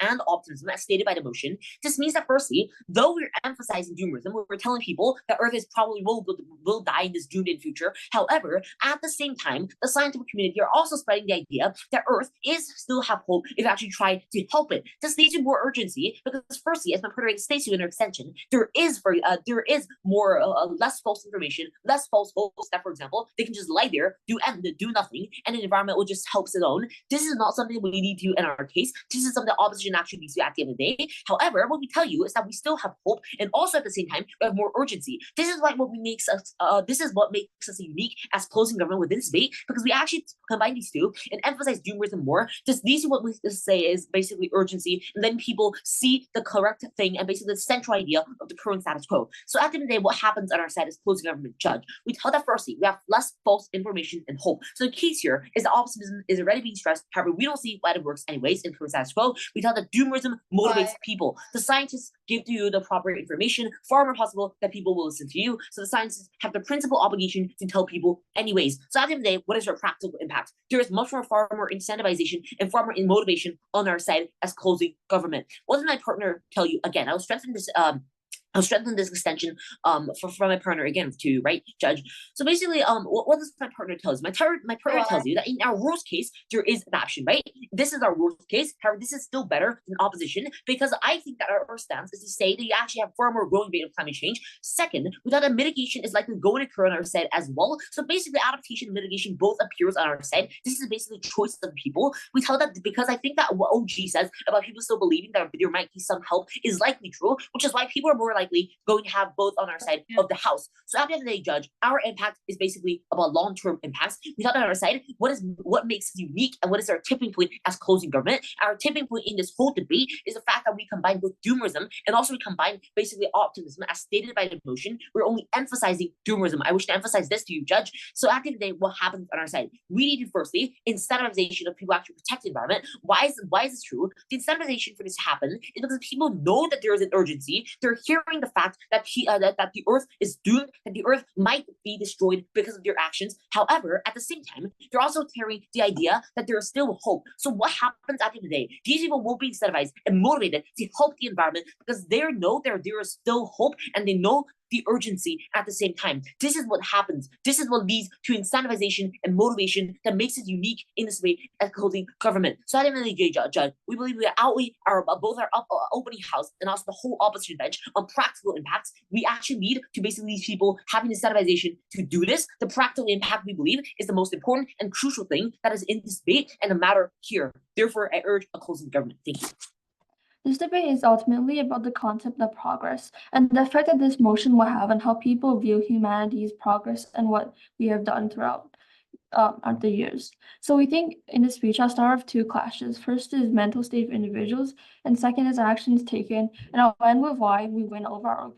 and optimism as stated by the motion. This means that firstly, though we're emphasizing doomerism, we're telling people that Earth is probably will die in this doomed in future. However, at the same time, the scientific community are also spreading the idea that Earth is still have hope if you actually try to help it. This leads to more urgency because firstly, as my Puerto Rican states in their extension, there is more less false information, less false hopes that, for example, they can just lie there, do nothing, and the environment will just help its own. This is not something we need to in our case. This is something opposition actually needs to at the end of the day. However, what we tell you is that we still have hope, and also at the same time we have more urgency. This is what makes us. This is what makes us unique as closing government within this debate because we actually combine these two and emphasize doomerism more. This leads to what we say is basically urgency, and then helping people see the correct thing and basically the central idea of the current status quo. So at the end of the day, what happens on our side is closing government judge. We tell that firstly, we have less false information and hope. So the case here is that optimism is already being stressed. However, we don't see why it works anyways in current status quo. We tell that doomerism motivates people. The scientists give to you the proper information, far more possible that people will listen to you. So the scientists have the principal obligation to tell people anyways. So at the end of the day, what is our practical impact? There is much more, far more incentivization and far more motivation on our side as closing government. What did my partner tell you? Again, I'll strengthen this extension from my partner again to you, right, Judge? So basically, what does my partner tell us? My partner tells you that in our worst case, there is adoption, right? This is our worst case. However, this is still better than opposition because I think that our stance is to say that you actually have far more growing rate of climate change. Second, without that mitigation is likely going to occur on our side as well. So basically, adaptation and mitigation both appears on our side. This is basically choice of people. We tell that because I think that what OG says about people still believing that there might be some help is likely true, which is why people are more likely going to have both on our side of the house. So at the end of the day, Judge, our impact is basically about long-term impacts. We thought on our side, what makes us unique and what is our tipping point as closing government? Our tipping point in this whole debate is the fact that we combine both doomerism and also we combine basically optimism as stated by the motion. We're only emphasizing doomerism. I wish to emphasize this to you, Judge. So at the end of the day, what happens on our side? We needed firstly incentivization of people actually protect the environment. Why is this true? The incentivization for this to happen is because people know that there is an urgency. They're hearing the fact that the earth is doomed, that the earth might be destroyed because of their actions. However, at the same time, they're also carrying the idea that there is still hope. So what happens at the end of the day? These people will be incentivized and motivated to help the environment because they know there is still hope and they know the urgency at the same time. This is what happens. This is what leads to incentivization and motivation that makes it unique in this way as closing government. So at the end of the day, Judge, we believe we outweigh both our opening house and also the whole opposition bench on practical impacts. We actually need to basically these people having incentivization to do this. The practical impact we believe is the most important and crucial thing that is in this debate and the matter here. Therefore, I urge a closing government. Thank you. This debate is ultimately about the concept of progress and the effect that this motion will have on how people view humanity's progress and what we have done throughout the years. So we think in this speech, I'll start with two clashes. First is mental state of individuals, and second is actions taken. And I'll end with why we win over our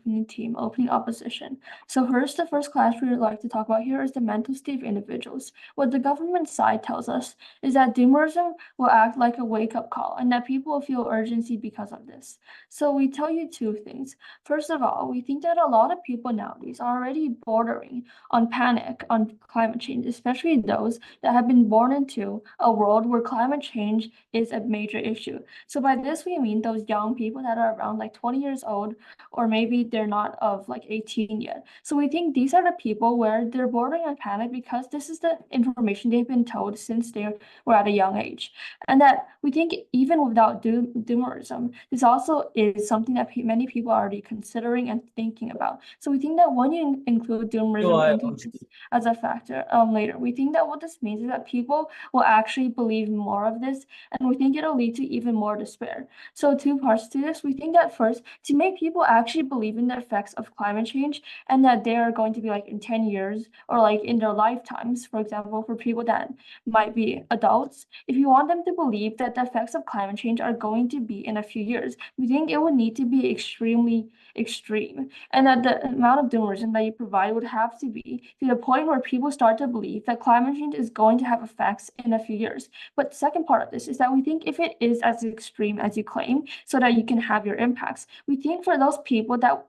opening opposition. So first, the first clash we would like to talk about here is the mental state of individuals. What the government side tells us is that doomerism will act like a wake-up call and that people will feel urgency because of this. So we tell you two things. First of all, we think that a lot of people nowadays are already bordering on panic on climate change, especially those that have been born into a world where climate change is a major issue. So by this, we mean those young people that are around like 20 years old, or maybe they're not of like 18 yet. So we think these are the people where they're bordering on panic because this is the information they've been told since they were at a young age. And that we think even without doomerism, this also is something that many people are already considering and thinking about. So we think that when you include doomerism into this as a factor later, we think that what this means is that people will actually believe more of this, and we think it'll lead to even more despair. So two parts to this. We think that first, to make people actually believe in the effects of climate change and that they are going to be like in 10 years or like in their lifetimes, for example, for people that might be adults, if you want them to believe that the effects of climate change are going to be in a few years, we think it would need to be extremely extreme, and that the amount of doomerism that you provide would have to be to the point where people start to believe that climate change is going to have effects in a few years. But the second part of this is that we think if it is as extreme as you claim, so that you can have your impacts, we think for those people that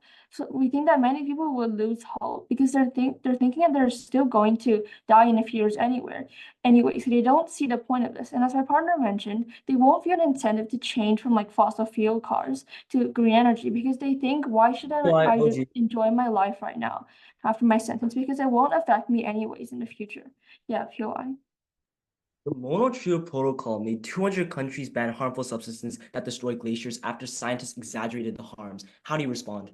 we think that many people will lose hope because they're thinking that they're still going to die in a few years anyway, so they don't see the point of this. And as my partner mentioned, they won't feel an incentive to change from like fossil fuel cars to green energy because they think, why should I just enjoy my life right now after my sentence, because it won't affect me anyways in the future. Yeah, POI. The Montreal Protocol made 200 countries ban harmful substances that destroy glaciers after scientists exaggerated the harms. How do you respond?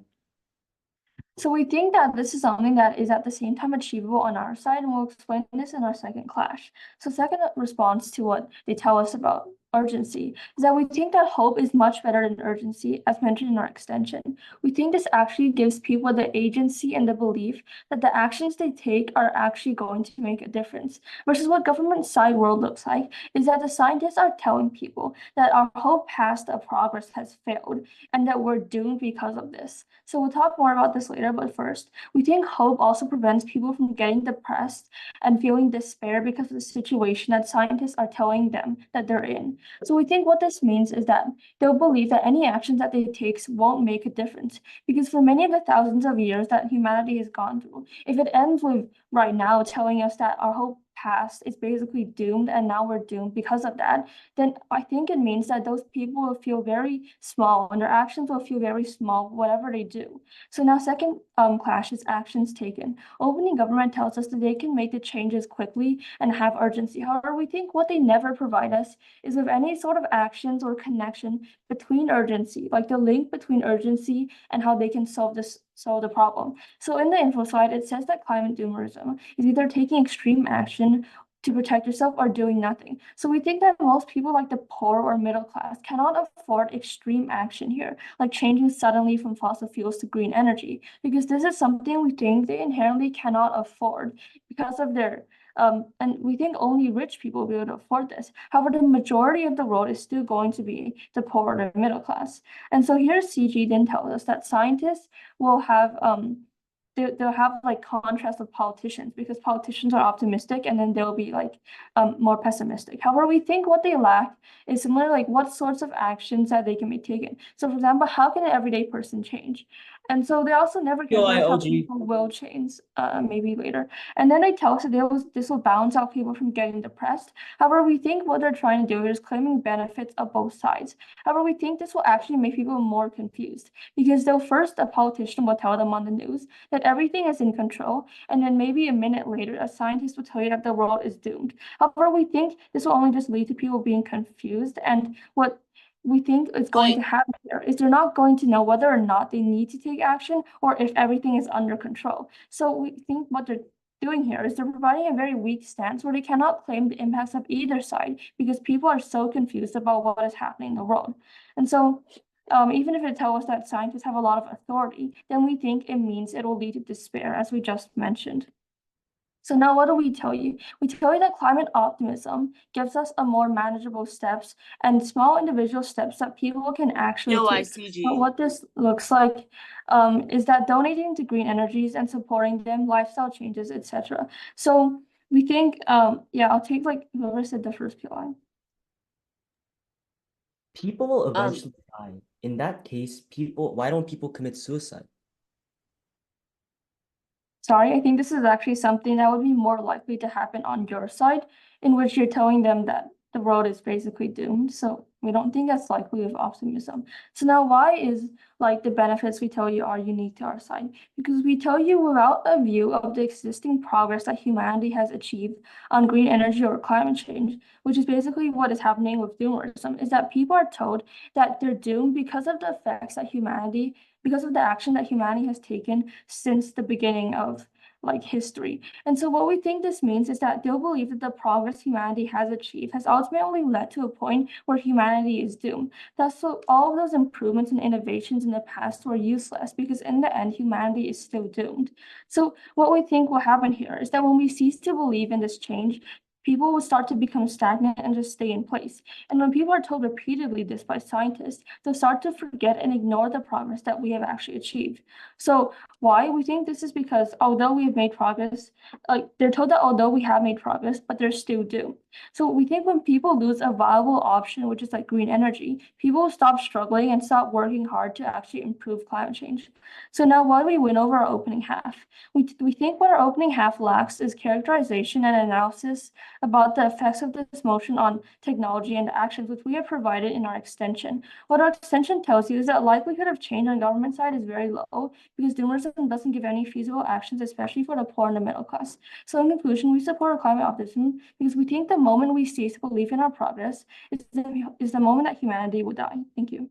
So we think that this is something that is at the same time achievable on our side, and we'll explain this in our second clash. So second response to what they tell us about urgency is that we think that hope is much better than urgency, as mentioned in our extension. We think this actually gives people the agency and the belief that the actions they take are actually going to make a difference. Versus what government side world looks like is that the scientists are telling people that our hope past the progress has failed and that we're doomed because of this. So we'll talk more about this later, but first, we think hope also prevents people from getting depressed and feeling despair because of the situation that scientists are telling them that they're in. So we think what this means is that they'll believe that any actions that they take won't make a difference, because for many of the thousands of years that humanity has gone through, if it ends with right now telling us that our hope past is basically doomed and now we're doomed because of that, then I think it means that those people will feel very small and their actions will feel very small, whatever they do. So now second clash is actions taken. Opening government tells us that they can make the changes quickly and have urgency. However, we think what they never provide us is with any sort of actions or connection between urgency, like the link between urgency and how they can solve the problem. So in the info slide, it says that climate doomerism is either taking extreme action to protect yourself or doing nothing. So we think that most people like the poor or middle class cannot afford extreme action here, like changing suddenly from fossil fuels to green energy, because this is something we think they inherently cannot afford because of their and we think only rich people will be able to afford this. However, the majority of the world is still going to be the poor or the middle class. And so here CG then tells us that scientists will have they'll have like contrast with politicians, because politicians are optimistic and then they'll be like more pessimistic. However, we think what they lack is similar, like what sorts of actions that they can be taken. So for example, how can an everyday person change? And so they also never give us how people will change, maybe later. And then they tell us that this will balance out people from getting depressed. However, we think what they're trying to do is claiming benefits of both sides. However, we think this will actually make people more confused, because they'll first, a politician will tell them on the news that everything is in control, and then maybe a minute later, a scientist will tell you that the world is doomed. However, we think this will only just lead to people being confused, and what we think is going to happen here is they're not going to know whether or not they need to take action or if everything is under control. So we think what they're doing here is they're providing a very weak stance where they cannot claim the impacts of either side, because people are so confused about what is happening in the world. And so even if it tells us that scientists have a lot of authority, then we think it means it will lead to despair, as we just mentioned. So now what do we tell you? We tell you that climate optimism gives us a more manageable steps and small individual steps that people can actually take. But what this looks like is that donating to green energies and supporting them, lifestyle changes, etc. So we think, yeah, I'll take like whoever said the first line. People will eventually die. In that case, why don't people commit suicide? Sorry, I think this is actually something that would be more likely to happen on your side, in which you're telling them that the world is basically doomed. So we don't think that's likely with optimism. So now why is like the benefits we tell you are unique to our side? Because we tell you without a view of the existing progress that humanity has achieved on green energy or climate change, which is basically what is happening with doomerism, is that people are told that they're doomed because of the effects that because of the action that humanity has taken since the beginning of like history. And so what we think this means is that they'll believe that the progress humanity has achieved has ultimately led to a point where humanity is doomed. Thus, so all of those improvements and innovations in the past were useless, because in the end, humanity is still doomed. So what we think will happen here is that when we cease to believe in this change, people will start to become stagnant and just stay in place. And when people are told repeatedly this by scientists, they'll start to forget and ignore the progress that we have actually achieved. So why? We think this is because although we have made progress, like they're told that although we have made progress, but they're still doomed. So we think when people lose a viable option, which is like green energy, people will stop struggling and stop working hard to actually improve climate change. So now why do we win over our opening half? We think what our opening half lacks is characterization and analysis about the effects of this motion on technology and actions, which we have provided in our extension. What our extension tells you is that likelihood of change on the government side is very low, because doomerism doesn't give any feasible actions, especially for the poor and the middle class. So in conclusion, we support our climate optimism because we think the moment we cease to believe in our progress is the moment that humanity will die. Thank you.